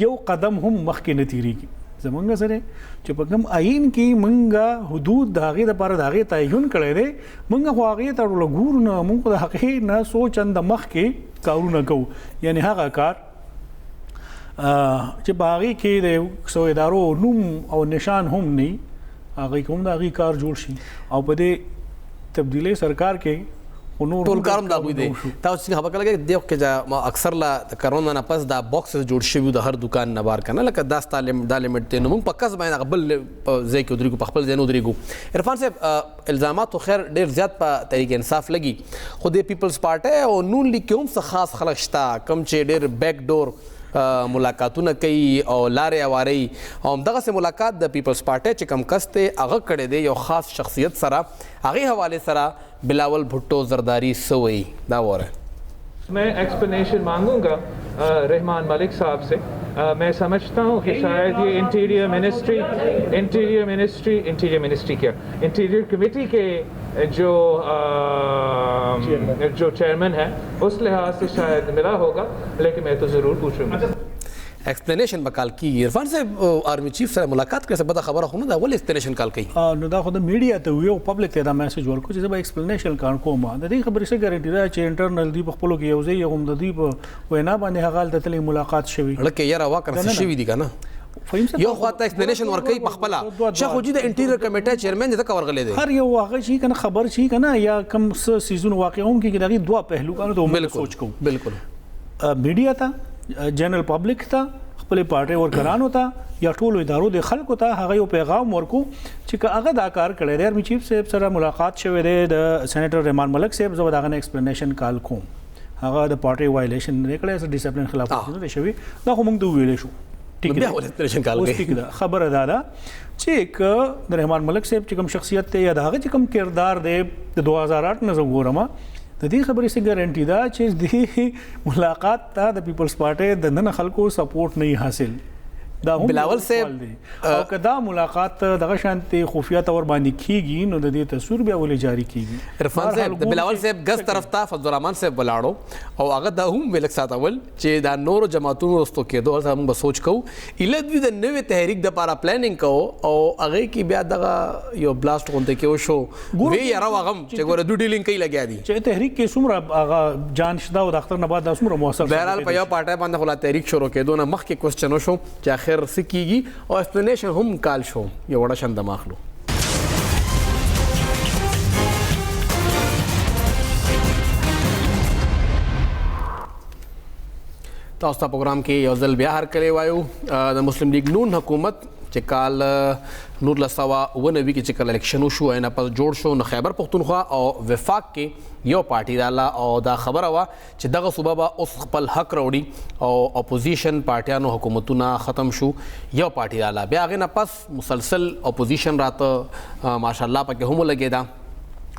یو قدم هم مخکې نه تیریږي زمونږ سره چې په کوم آئین کې مونږه حدود د هغې دپاره د هغې تعین کړی دی مونږ خو هغې ته ګورو نه مونږ د هغې نه څو چنده مخکې کارونه کوو یعنی هغه کار چې په هغې کې د څو ادارو نوم او نشان هم نه هغې کې هم د هغې کار جوړ شي او په دې تبدیلی سرکار کې نور ټول کارم دا وي دی تاسو څنګه خبر کړل دیو کې اکثر لا کرونا نه پس دا باکس جوړ شوی د هر دکان نه بار کنه لکه 10 تعلیم د لیمټ ته نو په کس باندې قبل ځای کې درې کو خپل ځای نو درې کو عرفان صاحب الزامات خیر ډیر زیات په طریق انصاف لګي خو د پیپلز پارټي او نون لیگ کوم څه خاص خلک شتا کم چې ډیر بیک ډور ملاقاتونه کوي او لارې اواري او دغه سه ملاقات د پیپلز پارټي چې کم کسته هغه کړي دی یو خاص شخصیت سره هغه حواله سره بلاول بھٹو زرداری سوئی دا وره میں ایکسپلینیشن مانگوں گا رحمان ملک صاحب سے میں سمجھتا ہوں کہ شاید یہ انٹیریئر منسٹری کیا انٹیریئر کمیٹی کے جو چیئرمین ہے اس لحاظ سے شاید ملا ہوگا لیکن میں تو ضرور پوچھوں گا ایکسپلینیشن به کال کیږي. عرفان صاحب آرمی چیف سره ملاقات کړې څه بده خبره خو نه ده, ولې ایکسپلینیشن کال کوي؟ نو دا خو د میډیا ته ویو پبلک ته دا میسج ورکو چې زه به ایکسپلینیشن کوم. د دې خبرې څه ګارانټي ده چې انټرنل دی په خپلو کې یو ځای یو هم د دې په وینا باندې هغه هلته تللی ملاقات شوي لکه یاره واقعا څه شوي دي که نه یو خواته ایکسپلینیشن ورکوي په خپله. شیخ حجي د انټیریئر کمیټه چیرمن دی ځکه ورغلی دی. هر یو هغه شي که نه خبر شي که نه یا کوم څه څیزونه واقع هم کېږي د هغې دوه پهلوګانو ته هم سوچ کوو. بالکل میډیا ته جنرال پبلک ته خپل پارټي ورکرانو ته یا ټولو ادارو د خلکو ته هغه یو پیغام ورکو چې که هغه دا کار کړی دی آرمی چیف صاحب سره ملاقات شوی دی د سینیټر رحمان ملک صاحب زه به د هغه نه ایکسپلینیشن کال کوم. هغه د پارټي وایلیشن نه کړی څه ډسپلین خلاف ورزي نه شوي دا خو موږ ته وویلی شو. خبره دا ده چې که د رحمان ملک صاحب چې کوم شخصیت دی یا د هغه چې کوم کردار دی د 2008 نه زه ګورم د دې خبرې څه ګارانټي ده چې د ملاقات ته د پیپلز پارټي د نن خلکو سپورټ نه حاصل. دا هم بلاول صاحب او که دا ملاقات دغه شانتي خفیه تور باندې کیږي نو د دې تصویر بیا ولې جاری کیږي؟ عرفان صاحب د بلاول صاحب ګس طرف ته فضل الرحمن صاحب ولاړو او هغه دا هم ویل ساتول چې دا نورو جماعتونو رستو کېدو ورته موږ به سوچ کوو ایله دوی د نوې تحریک دپاره پلانینګ کوو او هغې کې بیا دغه یو بلاسټ غونډه کې وشو وی یاره هغه هم چې ګوره دوی ډیلینګ کوي لګیا دي چې تحریک کې څومره هغه جان شته او د اختر نه بعد دا څومره مؤثر بهرحال په یو پارټۍ باندې خو لا تحریک شروع کېدو نه مخکې کوېسچن وشو چې آخر څه کېږي او ایکسپلینیشن هم کال شو یو وړه شان دماغ لو. تاسو ته پروګرام کې یو ځل بیا هرکلی وایو د مسلم لیگ نون حکومت چې کال 1999 کې چې کله الیکشن وشو نه پس جوړ شو نو خیبر پختونخوا او وفاق کې یو پارټي رااله او دا خبره وه چې دغه صوبه به اوس خپل حق راوړي او اپوزیشن پارټیانو حکومتونه ختم شو یو پارټي رااله بیا هغې نه پس مسلسل اپوزیشن راته ماشاءالله پکې هم ولګېده.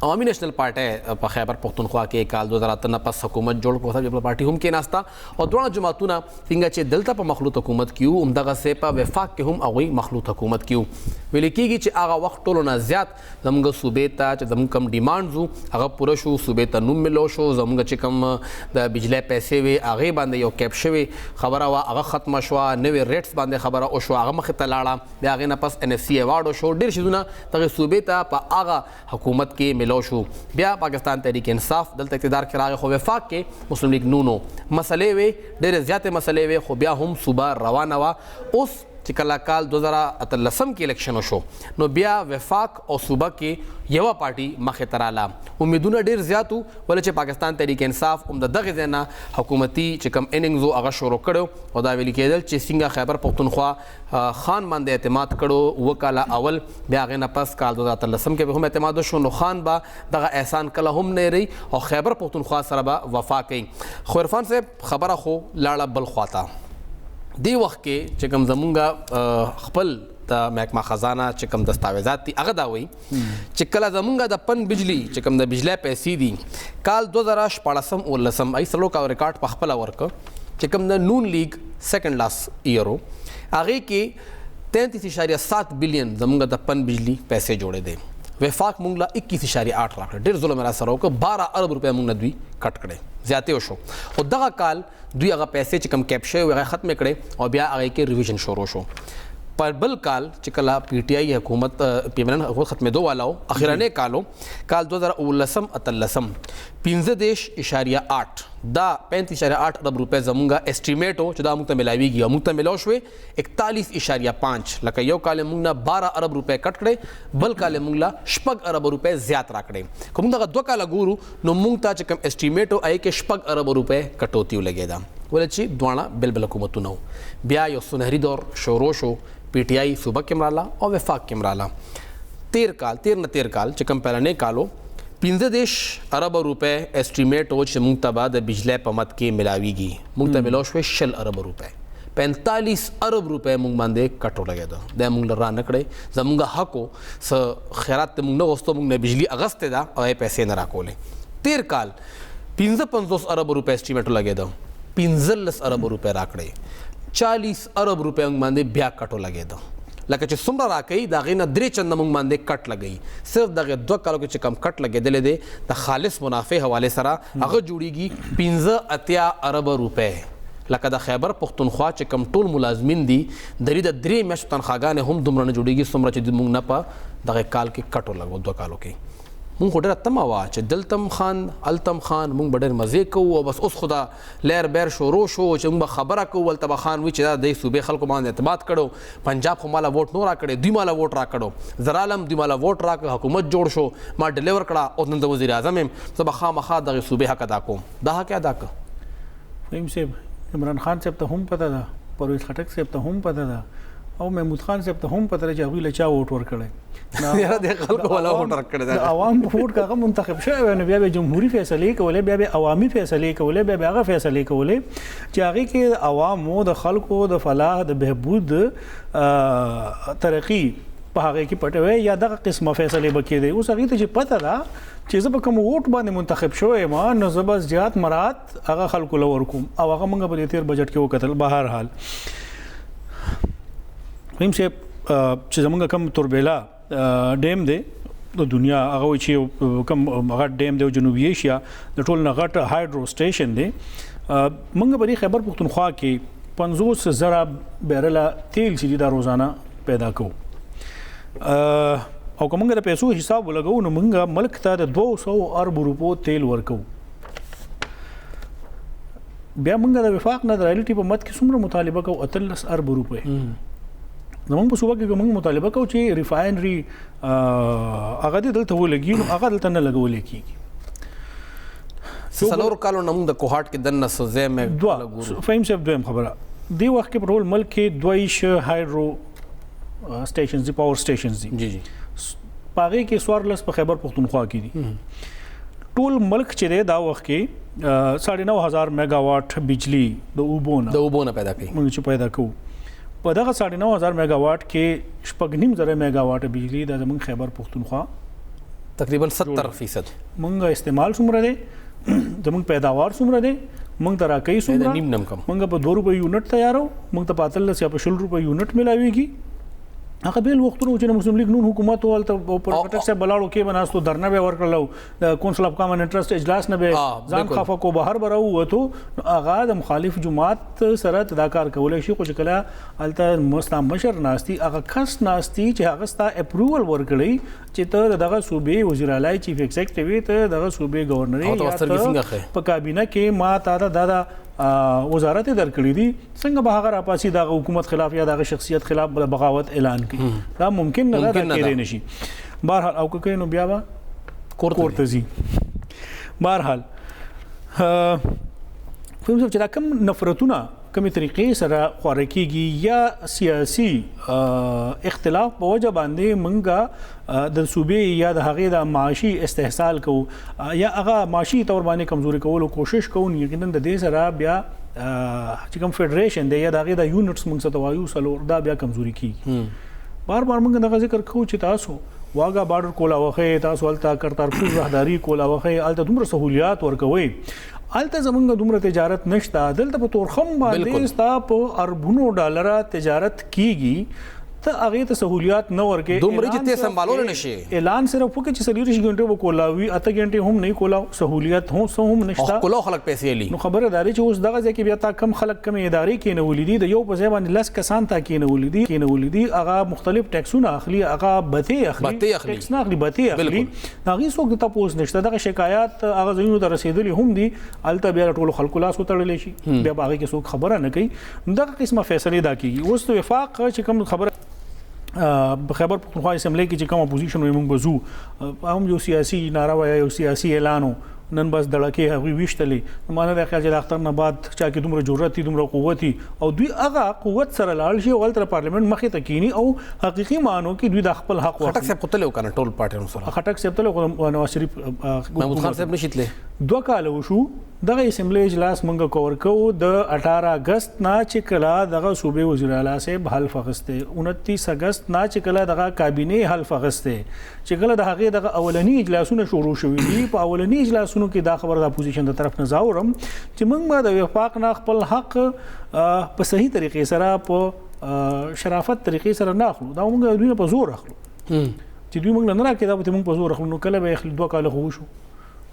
عوامی نیشنل پارټۍ په خیبر پختونخوا کې کال 2008 نه پس حکومت جوړ کړو پیپل پارټي هم کېناسته او دواړه جماعتونه څنګه چې دلته په مخلوط حکومت کې وو همدغسې په وفاق کې هم هغوی مخلوط حکومت کې وو. ویل کېږي چې هغه وخت ټولو نه زیات زموږ صوبې ته چې زموږ کوم ډیمانډز وو هغه پوره شو صوبې ته نوم ملو شو زموږ چې کوم د بجلی پیسې وې هغې باندې یو کیپ شوې خبره وه هغه ختمه شوه نوې ریټس باندې خبره وشوه هغه مخې ته لاړه بیا هغې نه پس NFC ایوارډ وشو ډېر شیزونه دغې صوبې ته په هغه حکومت کې ملو شو. بیا پاکستان تحریک انصاف دلته اقتدار کې راغی خو وفاق کې مسلم لیگ نونو مسلې وې ډېرې زیاتې مسلې وې خو بیا هم صوبه روانه وه. اوس چې کله کال 2013 کې الیکشن وشو نو بیا وفاق او صوبه کې یوه پارټي مخې ته راله امیدونه ډېر زیات وو ولې چې پاکستان تحریک انصاف هم د دغې ځای نه حکومتي چې کوم اننګز وو هغه شروع کړی او دا ویل کېدل چې څنګه خیبر پختونخوا خان باندې اعتماد کړو 2 کاله اول بیا هغې نه پس کال 2013 کې به هم اعتماد وشو نو خان به دغه احسان کله هم نه رهي او خیبر پختونخوا سره به وفا کوي. خو عرفان صاحب خبره خو لاړه بل خواته دی وخت کې چې کوم زمونږ خپل د محکمه خزانه چې کوم دستاویزات دي هغه دا وایي چې کله زمونږ د پن بجلی چې کوم د بجلی پیسې دي کال 2014 19 ای سلو کا ریکارډ په خپله ورکه چې کوم د نون لیگ سیکنډ لاس ایئر و هغې کې 33.7 بلین زمونږ د پن بجلی پیسې جوړې دي. وفاق مونږ له 21.8 راکړه ډېر ظلم را سره وکړه 12 ارب روپۍ مونږ نه دوی کټ کړی زیاتې وشو خو دغه کال دوی هغه پیسې چې کوم کیپ شوی هغه ختمې کړې او بیا هغې کې ریویژن شروع شو. پر بل کال چې کله PTI حکومت پیمنن حکومت ختمېدو والا و اخرنی کالو کال 2019 15.8 دا 35.8 ارب روپۍ زمونږ اسټیمیټ و چې دا موږ ته میلاویږي او موږ ته میلاو شوې 41.5 لکه یو کال موږ نه 12 ارب روپۍ کټ کړې بل کال موږ له 6 ارب روپۍ زیات را کړې. که موږ دغه 2 کاله ګورو نو موږ ته چې کوم اسټیمیټ و هغې کې 6 ارب روپۍ کټوتي ولګېده ولې چې دواړه بل بل حکومتونه و. بیا یو سنهري دور شروع شو PTI صوبه کې مراله او وفاق کې مراله. 13 کال چې کوم پهلنی کالو 15 ارب روپۍ اسټیمیټ و چې موږ ته به د بجلی په مد کې میلاویږي موږ ته میلاو شوې 60 ارب روپۍ 45 ارب روپۍ موږ باندې کټ ولګېده دا موږ له را نه کړی زموږ حق و څه خیرات ته موږ نه غوښتو موږ نه بجلي اغوستې ده او یې پیسې نه راکولې. 13 کال 55 ارب روپۍ اسټیمیټ ولګېده 15 ارب روپۍ راکړې 40 ارب روپۍ موږ باندې بیا کټ ولګېده لکه چې څومره راکوي د هغې نه 3 چنده موږ باندې کټ لګوي صرف دغې 2 کالو کې چې کم کټ لګېدلی دی د خالص منافع حوالې سره هغه جوړیږي 15 ارب روپۍ لکه د خیبر پښتونخوا چې کوم ټول ملازمین دي درې د 3 میاشتو تنخواګانې هم دومره نه جوړېږي څومره چې موږ نه په دغه کال کې کټو لګو 2 کالو کې. مونږ خو ډېره تمه وه چې دلتم خان التم خان مونږ به ډېر مزې کوو او بس اوس خو دا لیر بیر شروع شو چې مونږ به خبره کوو هلته به خان وي چې دا د صوبې خلکو باندې اعتماد کړو. پنجاب خو ماله ووټ نو را کړی دوی ماله ووټ را کړو زرالم دوی ماله ووټ را کړ حکومت جوړ شو ما ډیلیور کړه او نن د وزیر اعظم یم زه به خامخا دغه صوبې حق ادا کوم. دا حق ادا کړه. فهیم صاحب عمران خان صاحب ته هم پته ده پرویز خټک صاحب ته هم پته ده او محمود خان صاحب ته هم پته ده چې هغوی له چا ووټ ورکړی. یاره د خلکو والا ووټ ورکړی د عوام ووټ که هغه منتخب شوی وی نو بیا به جمهوري فیصلې کولې بیا به عوامي فیصلې کولې بیا به هغه فیصلې کولې چې هغې کې د عوامو د خلکو د فلاح د بهبود ترقي په هغې کې پټه وی یا دغه قسمه فیصلې به کېدی. اوس هغې ته چې پته ده چې زه په کوم ووټ باندې منتخب شوی یم نو زه بس زیات مرات هغه خلکو له ورکوم او هغه موږ په دې تېر بجټ کې وکتل. بهرحال فهیم صاحب چې زمونږ کم توربیلا ډیم دی د دنیا هغه وایي چې کم غټ ډیم دی جنوبي ایشیا د ټول نه غټ هایډرو سټیشن دی. موږ په دې خیبر پښتونخوا کې 50,000 بیرله تیل چې دا روزانه پیدا کوو او که موږ د پیسو حساب ولګو نو موږ ملک ته د 200 ارب روپو تیل ورکوو. بیا موږ د وفاق نه د رایلټي په مد کې څومره مطالبه کوو 18 ارب روپۍ. زمونږ په صوبه کې موږ مطالبه کوو چې ریفاینري هغه دې دلته ولګي نو هغه دلته نه لګولی کېږي. 4 کالو نه موږ د کوهاټ کې دننه څه ځای مې فهیم صاحب دویم خبره دې وخت کې په ټول ملک کې 2 هایډرو سټیشنز دي پاور سټیشنز دي. جی جی په هغې کې 14 په خیبر پښتونخوا کې دي. ټول ملک چې دی دا وخت کې 9,500 میگا واټ بجلی د اوبو نه پیدا کوي موږ چې پیدا کوو. په دغه 9,500 میگا واټ کې 9.5 میگا واټ بجلی د زمونږ خیبر پښتونخوا تقریبا 70% مونږ استعمال څومره دی زمونږ پیداوار څومره دی مونږ ته راکوي څومره نیم نم کم مونږ په 2 روپۍ یونټ تیارو مونږ ته په 18 یا په 20 روپۍ یونټ ملاویږي. هغه بیل وختونه چې مسلم لیگ نون حکومت ولته پر پټک سے بلاړو کې بناستو درنه به ورکړلو د کونسل اف کامن انټرست اجلاس نه به ځان خفه کو بهر براو وته هغه د مخالف جماعت سره تداکار کولای شي خو چې کله الته مستعمر مشر ناشتي هغه کس ناشتي چې هغه ستا اپروول ورکړي چې ته دغه صوبې وزیر اعلی چیف ایگزیکټیو ته دغه صوبې گورنر په کابینه کې ما تا دا وزارت درکړي دي څنګه به هغه راپاسي د حکومت خلاف یا د شخصیت خلاف بغاوت اعلان کړي. دا ممکن نه ده کېدای نشي. بهرحال او که نو بیا به کورته ځي. بهرحال فهم چې دا کم نفرتونه کمی طریقې سره خواره کېږي یا سیاسي اختلاف په وجه باندې موږ د صوبې یا د هغې د معاشي استحصال کوو یا هغه معاشي طور باندې کمزوري کولو کوشش کوو. یقینا د دې سره بیا چې کوم فیډریشن دی یا د هغې د یونټس موږ څه ته وایو څلور دا بیا کمزوري کېږي. بار بار موږ دغه ذکر کوو چې تاسو واګا بارډر کولاوخی تاسو هلته کرتارپور راهداري کولاوخی هلته دومره سهولیات ورکوئ هلته زمونږ دومره تجارت نشته. دلته په تورخم باندې ستا په اربونو ډالره تجارت کیږي ته هغې ته سهولیات نه ورکې دومره چې ته سنبالولی نشي. اعلان صرف وکړي چې 24 ګنټې به کولاوي 8 ګنټې هم نه کولاو سهولیت هم نشته کولاو خلک پیسې لي. نو خبره دا چې اوس دغه ځای کې بیا تا کم خلک کم ادارې کېنولي دي د یو په ځای باندې 10 کسان تا کېنولي دي هغه مختلف ټیکسونه اخلي هغه بتې اخلي ټیکس نه اخلي بتې اخلي هغې څوک د تپوس نشته. دغه شکایات هغه ځایونو ته رسېدلي هم دي هلته بیا ټولو خلکو لاس وتړلی شي بیا په هغې کې څوک خبره نه کوي. دغه قسمه فیصلې دا کېږي. اوس د وفاق چې کوم خبره په خیبر پښتونخوا اسمبلی کې چې کوم اپوزیشن وي موږ بزو هم یو سیاسي ناروا یا یو سیاسي اعلانو نن بس دړکې هغوی ویشتلې مانه د خیال چې د اختر نه بعد چا کې دومره جرأت دي دومره قوت او دوی هغه قوت سره لاړ شي او هلته پارلیمنت مخې ته کینی او حقیقي معنو کې دوی د خپل حق خټک صاحب قتل وکړ ټول پارټیانو سره خټک صاحب ته نواز شریف محمود خان صاحب نشیتله 2 کال وشو دغه اسمبلی اجلاس مونږ کور کوو د 18 اگست نه چې کله دغه صوبې وزیر اعلی صاحب حلف اخیسته 29 اگست نه چې کله دغه کابینه حلف اخیسته چې کله د هغې دغه اولنی اجلاسونه شروع شوي دي په اولنی اجلاسونو کې دا خبر د اپوزیشن د طرف نه زاورم چې موږ به د وفاق نه خپل حق په صحیح طریقې سره په شرافت طریقې سره نه اخلو دا موږ دوی په زور اخلو چې دوی موږ نه راکړي دا به موږ په زور اخلو نو کله به 2 کال خو شو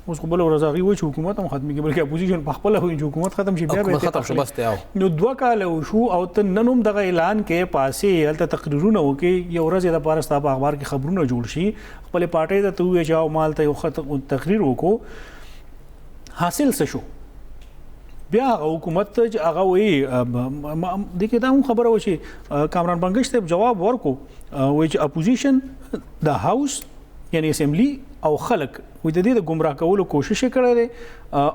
اوس خو بل ورځ هغوی وایي چې حکومت هم ختمېږي بلکې اپوزیشن په خپله وایي چې حکومت ختم شي بیا به ختم شو بس دی. نو 2 کاله وشو او ته نن هم دغه اعلان کې پاسې هلته تقریرونه وکړي یو ورځ یې دپاره ستا په اخبار کې خبرونه جوړ شي خپلې پارټۍ ته ته ووایې چې او ما هلته یو تقریر وکړو حاصل څه شو بیا هغه حکومت ته چې هغه وایي دې کې دا هم خبره وه چې کامران بنګش ته جواب ورکړو وایي چې اپوزیشن د هاوس یعنی اسمبلی او خلک وایي د دې د ګمراه کولو کوشش یې کړی دی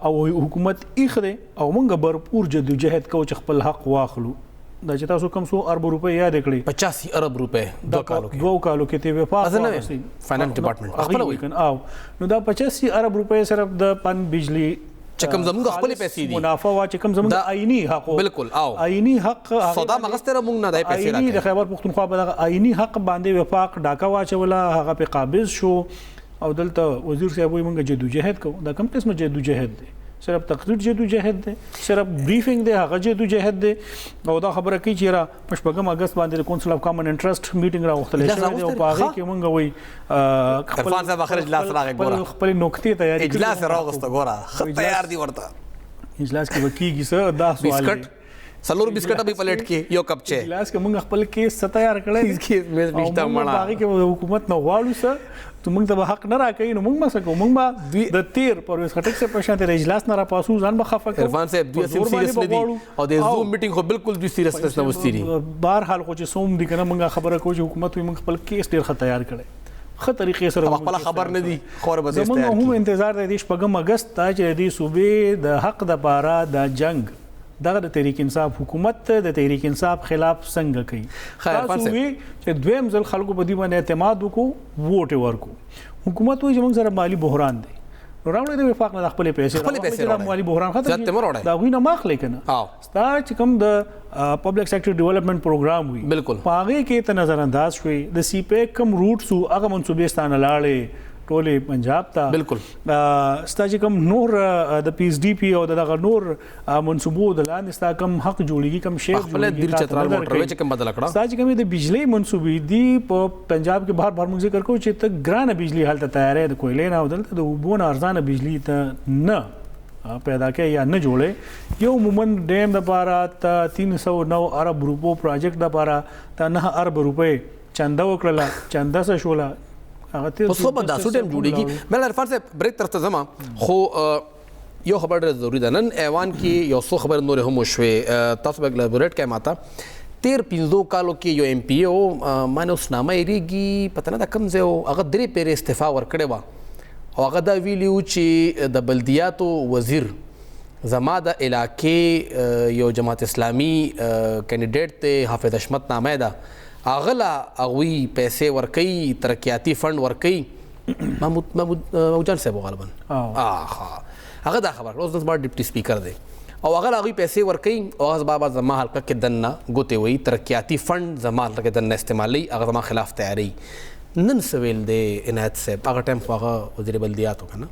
او حکومت ایښ دی او موږ بھرپور جدوجهد کوو چې خپل حق واخلو دا چې تاسو کم 100 ارب روپۍ یاد کړئ 85 ارب روپۍ 2 کالو کې ته وفاق فاینانس ډپارټمنټ خپل وایي نو دا 85 ارب روپۍ صرف د پن بجلی چې کوم زموږ خپل پیسې دي منافع وا چې کوم زموږ آئینی حق بالکل او آئینی حق صدا مغستره موږ نه دای پیسې راکړي د خیبر پختونخوا په آئینی حق باندې وفاق ډاکا واچوله هغه په قابض شو او دلته وزیر صاحب وایي موږ جدوجهد کوو دا کوم قسمه جدوجهد دی صرف تقریر جدوجهد دی صرف بریفنګ دی هغه جدوجهد دی او دا خبره کوي چې را په 8 اگست باندې کونسل اف کامن انټرست میټینګ راوختل شوی او په هغه کې موږ وایي خپل ځای اخر اجلاس راغی ګوره خپل نقطې تیاری اجلاس راغسته ګوره تیار دی ورته اجلاس کې وکیږي څه دا سوال بسکټ سلور بسکټ به پلیټ کې یو کپ چه اجلاس کې موږ خپل کیس تیار کړی اس کې مېز بيشتا مړه باقي کې حکومت نو غواړو څه ته موږ ته حق نه راکې نو موږ ما سکو موږ با د تیر پرویز خټک سے پښه ته اجلاس نه را پاسو ځان به خفه کوو عرفان صاحب دوی سیم سیریس نه دي او د زوم میټینګ خو بالکل دوی سیریس نه وستيري بهر حال خو چې سوم دي کنه موږ خبره کوو چې حکومت موږ خپل کیس ډیر ښه تیار کړي ښه طریقې سره خپل خبر نه دي خور به زموږ هم انتظار دی 8 اگست ته چې د صوبې د حق د پاره د جنگ دغه د تحریک انصاف حکومت د تحریک انصاف خلاف څنګه کوي تاسو وی چې دویم ځل خلکو په دې باندې اعتماد وکړو ووټ ورکو حکومت وایي چې موږ سره مالی بحران دی نو راوړی د وفاق نه خپل پیسې مالی بحران ختم دا غوی نه ماخ لیکنه ستا چې کوم د پبلک سیکټر ډیولپمنٹ پروګرام وی بالکل پاغه کې ته نظر انداز شوي د سی پیک کم روټ سو هغه منصوبې ستانه لاړې ټولې پنجاب ته بالکل ستا چې کوم نور د پی ایس ډي پی او دغه نور منصوبو د لاندې ستا کوم حق جوړیږي کوم شی خپل دیر چترال موټر وچ کوم بدل کړه ستا چې کوم د بجلی منصوبې دی په پنجاب کې بهر موږ ذکر کوو چې ته ګرانه بجلی حالت تیارې د کویلې نه او دلته د وبونه ارزانه بجلی ته نه پیدا کې یا نه جوړې یو مومن ډیم د پاره ته 309 ارب روپو پروجیکټ د پاره ته 9 ارب روپے چنده وکړه چنده څه شولا په صوبه د سوټم جوړیږي مل عرفان صاحب بریک ترته زما خو یو خبر ډېر ضروری ده نن ایوان کې یو څو خبر نور هم شوې تاسو به الیبوریټ کړئ ماته 13 کالو کې یو ایم پی او مانو سنامه ایریږي پته نه د کوم ځای هغه درې پیر استعفا ورکړې و او هغه دا ویلیو چې د بلدیاتو وزیر زما د علاقې یو جماعت اسلامي کینډیډیټ ته حافظ حشمت نامه ده اغلا اغوی پیسې ورکي ترقیاتی فند ورکي محمود جان صاحب غالبا هغه دا خبر روز د ډیپټي سپیکر دی او هغه هغوی پیسې ورکي او هغه بابا زما حلقه کې دنه ګوتې وي ترقیاتی فند زما حلقه کې دنه استعمالي هغه زما خلاف تیاری نن سویل دی عنایت صاحب هغه ټایم خو هغه وزیر بلدیاتو کنه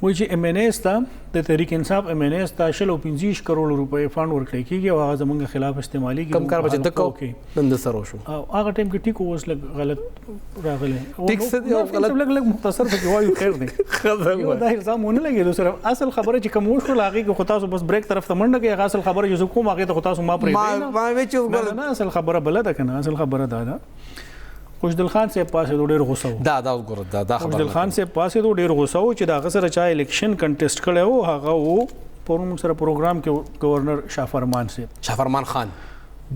وایي چې ایم این ایس ته د تحریک انصاف ایم این ایس ته 15 کروڑ روپۍ فنډ ورکړی کېږي او هغه زموږ خلاف استعمالي کم کار به چې د کو نن د سره شو هغه ټایم کې ټیک اوس لږ غلط راغلی ټیک څه دی غلط لږ مختصر پکې وایو خیر دی یو دا الزامونه لګېدو سره اصل خبره چې کوم وشول هغې کې خو تاسو بس بریک طرف ته منډه کوي هغه اصل خبره چې کوم هغې ته خو تاسو ما پرېږدئ نه اصل خبره بله ده که نه اصل خبره دا ده خوشدل خان صاحب پاسې ډېر غوسه و دا ګوره دا خبره خوشدل خان صاحب پاسې ډېر غوسه و چې د هغه سره چا الیکشن کنټیسټ کړی و هغه و پرون سره پروګرام کې گورنر شافرمان صاحب شافرمان خان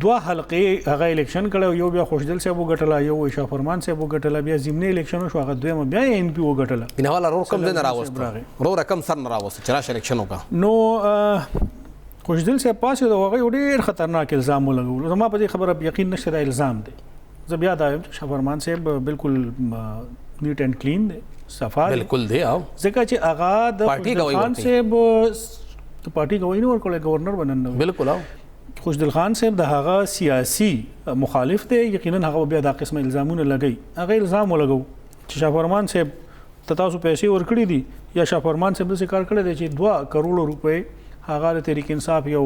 2 حلقې هغه الیکشن کړی یو بیا خوشدل صاحب وګټله یو شافرمان صاحب وګټله بیا ضمني الیکشن شو هغه دویمه بیا ایم پی وګټله بنهواله رو کم نه راوسته رو رقم سر نه راوسته چې راشه الیکشن وکړه نو خوشدل صاحب پاسې د هغه ډېر خطرناک الزام ولګولو زما په دې خبره یقین نشته دا الزام دی زه بیا دا وایم چې شافرمان صاحب بالکل نیټ اینڈ کلین دی صفا بالکل دی او ځکه چې هغه د خوشدل خان صاحب د پارټي گواهی نه ورکړی گورنر بنن بالکل او خوشدل خان صاحب د هغه سیاسي مخالف دی یقینا هغه بیا دا قسمه الزامونه لګی هغه الزام ولګو چې شافرمان صاحب ته تاسو پیسې ورکړي دي یا شافرمان صاحب داسې کار کړی دی چې 2 کروڑ روپۍ هغه د تحریک انصاف یو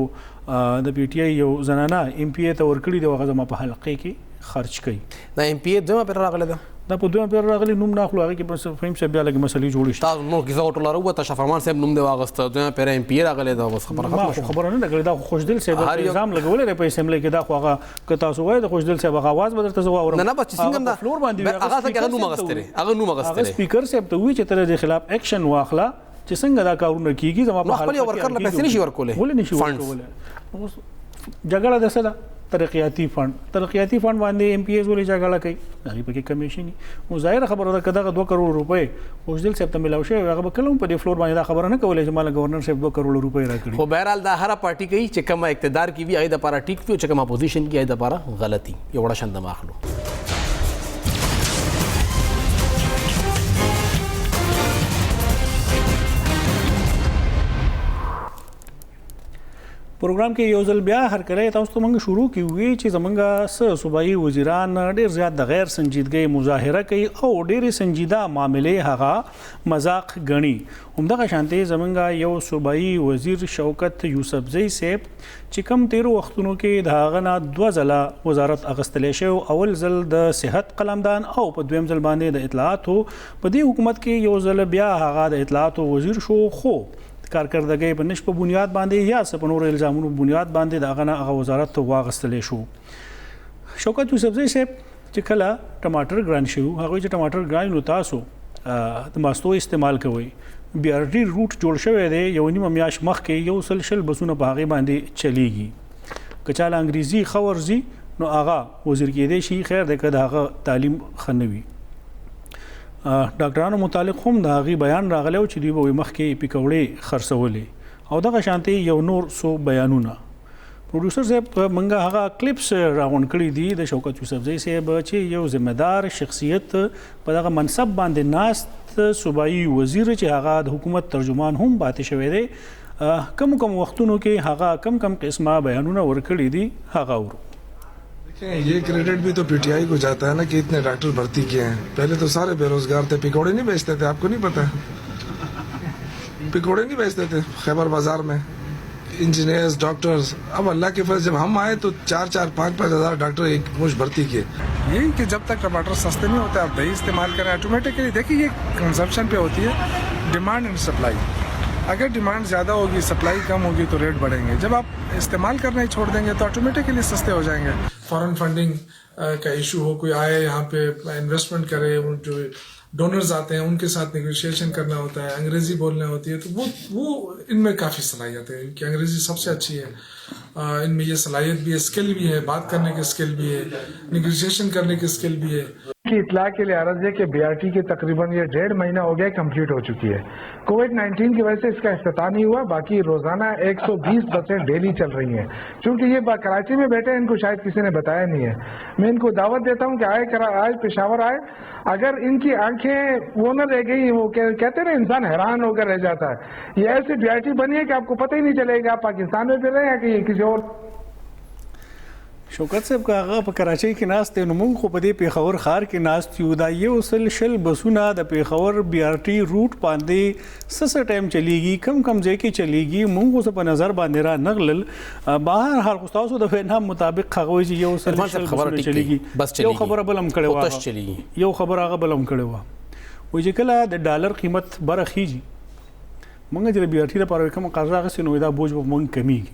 د پی ټی آی یو زنانه ایم پی ای ته ورکړي دی هغه زما په حلقې کې خرچ کړي دا ایم پی ای دومره پر راغله ده دا په دویم پیر راغلی نوم نه اخلو هغه کې بس فهم صاحب بیا لګي مسلې جوړې شي تاسو نو کیسه ټوله راوته شفرمان صاحب نوم دی واغسته دویم پیر ایم پی راغلی دا بس خبره ما ختمه خبره نه لګی دا خوشدل صاحب الزام لګولې په اسمبلی کې دا خو هغه که تاسو وایي د خوشدل صاحب آواز بدرته زو اورم نه بس څنګه دا فلور باندې هغه څنګه نوم غستره هغه سپیکر صاحب ته وی چې تر دې خلاف اکشن واخلا چې څنګه دا کارونه کیږي زما په خپل ورکر له پیسې نشي ورکولې ولې نشي ورکولې جګړه د سره ترقیاتی فند باندې ایم پی ایز ولې جګړه کوي هغه پکې کمیشن نو ظاهر خبره ده کدا 2 کروڑ روپے خوشدل صاحب ته ملاو شي هغه کلم په دې فلور باندې دا خبره نه کولای چې مال گورنر صاحب 2 کروڑ روپے راکړي خو بهرحال دا هر پارټي کوي چې کوم اقتدار کې وي هغه د لپاره ټیک وي چې کوم اپوزیشن کې هغه د لپاره غلطي یو وړه شند ماخلو پروګرام کې یو ځل بیا هر کله تاسو ته موږ شروع کیوي چې زمونږه صوبایي وزیران ډېر زیات د غیر سنجیدګۍ مظاهره کوي او ډېرې سنجیده معاملې هغه مذاق ګڼي همدغه شانتي زمونږه یو صوبایي وزیر شوکت یوسفزئی صاحب چې کم 13 وختونو کې د هغه نه 2 ځله وزارت اغستلی شو اول ځل د صحت قلمدان او په دویم ځل باندې د اطلاعاتو په دې حکومت کې یو ځل بیا هغه د اطلاعاتو وزیر شو خو کارکردګۍ په نشپ بنیاد باندې یا سپنور الزامونو بنیاد باندې دغه نه هغه وزارت ته واغستلی شو شوکت یوسفزئی صاحب چې کله ټماټر ګران شو هغه چې ټماټر ګران نو تاسو د ماستو استعمال کوئ بي آر ټي روټ جوړ شوی دی یو نیمه میاش مخکې یو سلسل بسونه په هغه باندې چلیږي کچاله انګریزي خورزي نو هغه وزیر کېدی شي خیر د کده هغه تعلیم خنوي ډاکټرانو متعلق هم د هغه بیان راغلی چې دوی به مخکې پکوړې خرڅولې او دغه شانتي یو نور سو بیانونه پروډوسر صاحب منګه هغه کلیپس راغون کړی دي د شوکت یوسفزئی صاحب چې یو ذمہ دار شخصیت په دغه منصب باندې ناست صوبایي وزیر چې هغه د حکومت ترجمان هم پاتې شوی دی کم وختونو کې هغه کم قسمه بیانونه ورکړي دي هغه ورو یہ کریڈٹ بھی تو پی ٹی آئی کو جاتا ہے نا کہ اتنے ڈاکٹر بھرتی کیے ہیں پہلے تو سارے بے روزگار تھے پکوڑے نہیں بیچتے تھے آپ کو نہیں پتا پکوڑے نہیں بیچتے تھے خیبر بازار میں انجینئرز ڈاکٹرز اب اللہ کے فضل جب ہم آئے تو 4-5 ہزار ڈاکٹر ایک مشت بھرتی کیے یہی کہ جب تک ٹماٹر سستے نہیں ہوتے آپ دہی استعمال کریں آٹومیٹکلی دیکھیے یہ کنزمپشن پہ ہوتی ہے ڈیمانڈ اینڈ سپلائی اگر ڈیمانڈ زیادہ ہوگی سپلائی کم ہوگی تو ریٹ بڑھیں گے جب آپ استعمال کرنا ہی چھوڑ دیں گے تو آٹومیٹکلی سستے ہو جائیں گے فارن فنڈنگ کا ایشو ہو کوئی آئے یہاں پہ انویسٹمنٹ کرے جو ڈونرز آتے ہیں ان کے ساتھ نیگوشیشن کرنا ہوتا ہے انگریزی بولنا ہوتی ہے تو وہ ان میں کافی صلاحیت ہے ان کی انگریزی سب سے اچھی ہے ان میں یہ صلاحیت بھی ہے اسکل بھی ہے بات کرنے کی اسکل بھی ہے نیگوشیشن کرنے کی اسکل بھی ہے کی اطلاع کے لیے عرض ہے کہ بی آر ٹی کے تقریباً یہ 1.5 مہینہ ہو گیا کمپلیٹ ہو چکی ہے کووڈ-19 کی وجہ سے اس کا افتتاح نہیں ہوا باقی روزانہ 120 بسیں ڈیلی چل رہی ہیں چونکہ یہ کراچی میں بیٹھے ہیں ان کو شاید کسی نے بتایا نہیں ہے میں ان کو دعوت دیتا ہوں کہ آئے پشاور آئے اگر ان کی آنکھیں وہ نہ رہ گئی وہ کہتے ہیں انسان حیران ہو کر رہ جاتا ہے یہ ایسی بی آر ٹی بنی ہے کہ آپ کو پتہ ہی نہیں چلے گا آپ پاکستان میں پھر رہے ہیں کہ یہ کسی اور شوکت صاحب که هغه په کراچۍ کې ناست دی نو موږ خو په دې پیښور ښار کې ناست یو دا یو سل بسونه د پیښور بي آر ټي روټ باندې څه ټایم چلیږي کم ځای کې چلیږي موږ اوس په نظر باندې را نغلل بهر حال خو تاسو د وینا مطابق هغه وایي چې یو سل بسونه چلیږي یو خبره بلم کړې وه یو خبره هغه بلم کړې وه وایي چې کله د ډالر قیمت برخیږي موږ چې د بي آر ټي لپاره کوم قرض اخیستې نو دا بوج به موږ کمیږي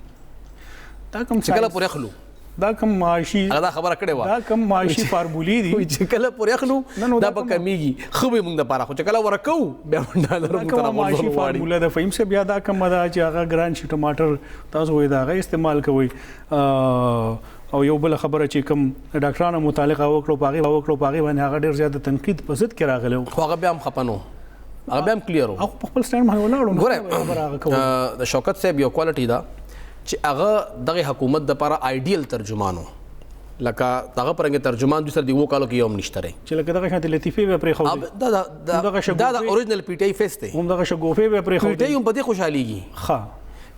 دا کوم چې کله پورې اخلو دا کم معاشي دا خبره کړې و دا کم معاشي فارمولې دي چې کله پورې اخلو دا به کمیږي خو به موږ د پاره خو چې کله ورکو بیا ډالر موږ ته معاشي فارموله د فهم سے بیا دا کم دا چې هغه ګران شي ټماټر تاسو وې دا غي استعمال کوئ او یو بل خبره چې کم ډاکټرانو متعلقه وکړو پاغي باندې هغه ډیر زیات تنقید په ضد کې راغلی خو هغه بیا هم خپنو هغه بیا هم کلیر او په خپل سټاند باندې ولاړو د شوکت صاحب یو کوالټي دا چې هغه دغه حکومت د لپاره آیډیل ترجمانو لکه دغه پرنګ ترجمان د سر دی وو کالو کې یوم نشته چې لکه دغه شانتي لطیفه به پرې خو دا اوریجنل پی ټی آی فیس ته هم دغه شګوفه به پرې خو پی ټی آی هم په دې خوشاليږي ها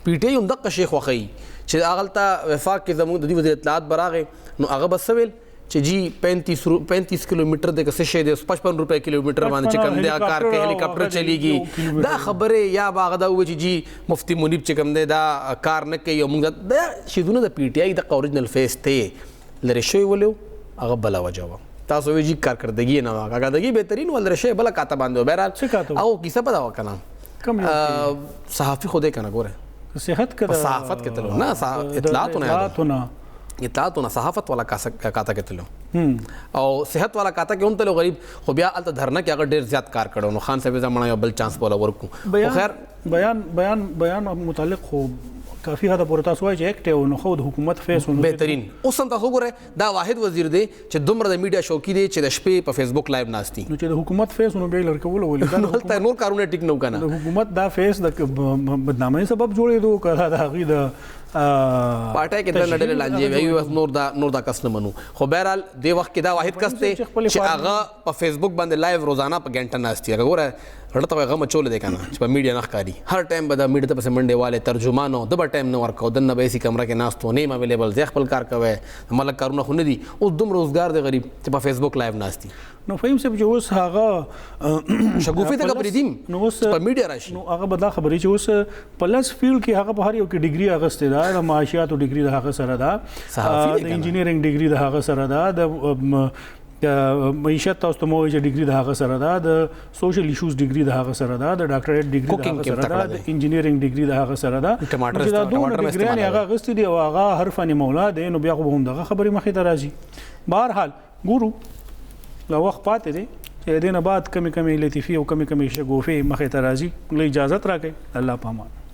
پی ټی آی هم دغه شیخ وخی چې اغلطه وفاق کې زموږ د دې وزارت اطلاعات براغه نو هغه بسویل چې جی 35 کیلومتر د کسه شه د 55 روپے کیلومتر باندې چې کم دی کار کې هلی کاپټر چلیږي دا خبره یا باغ دا و چې جی مفتی منیب چې کم دی دا کار نه کوي موږ دا شیدونه د پی ټی آی د اوریجنل فیس ته لری شوی ولو هغه بلا وجوه تاسو وی جی کارکردگی نه واګه کارکردگی بهترین ول رشه بل کاته باندې بهرحال او کیسه پتا وکنه کم صحافي خوده کنه ګوره صحت کړه صحافت کې تلو نه اطلاعات نه صحافت والا کاته کې تلو او صحت والا کاته کې هم تلو غریب خو بیا الته دھرنه کې اگر ډیر زیات کار کړو نو خان صاحب زمانه یو بل چانس بولا ورکو خیر بیان متعلق خو کافی حد پورې تاسو وایي چې اکټیو نو خو د حکومت فیس بهترین اوس هم تاسو ګوره دا واحد وزیر دی چې دومره د میډیا شوقي دی چې د شپې په فیسبوک لایو ناشتي نو چې د حکومت فیس نو به لړکول ولې دا نور کارونه ټیک نو کنه د حکومت دا فیس د بدنامۍ سبب جوړېدو کړه دا غي د پارټای کې د نړۍ لانجې وي نور دا کس نه منو خو بهرحال د وخت کې دا واحد کس دی چې هغه په فیسبوک باندې لایو روزانه په غنټه ناشتي ګوره رړته غو مچول دی کنه چې په میډیا نه ښکاری هر ټایم به د میډیا ته پسې منډې والے ترجمانو د به ټایم نه ورکو د نه به سي کمره کې ناستو نه اویلیبل ځای خپل کار کوي ملک کارونه خو نه دي اوس دوم روزګار دی غریب چې په فیسبوک لایو ناشتي نو فهم صاحب چې اوس هغه شګوفي ته خبرې دیم نو اوس په میډیا راشي نو هغه بدلا خبرې چې اوس پلس فیلډ کې هغه په هر یو کې ډیګري اغسته ده د معاشياتو ډیګري د هغه سره ده د انجینیرینګ ډیګري د هغه سره ده د معیشت تاسو ته مو چې ډیګري د هغه سره ده د سوشل ایشوز ډیګري د هغه سره ده د ډاکټریټ ډیګري د هغه سره ده د انجینیرینګ ډیګري د هغه سره ده ټماټر ډیګري هغه اغسته دي او هغه هر فني مولا دی نو بیا خو هم دغه خبرې مخې ته راځي بهرحال ګورو لا وخت پاتې دی چې دینه بعد کمی لطیفي او کمی شګوفي مخې ته راځي له اجازه راکړئ الله پامان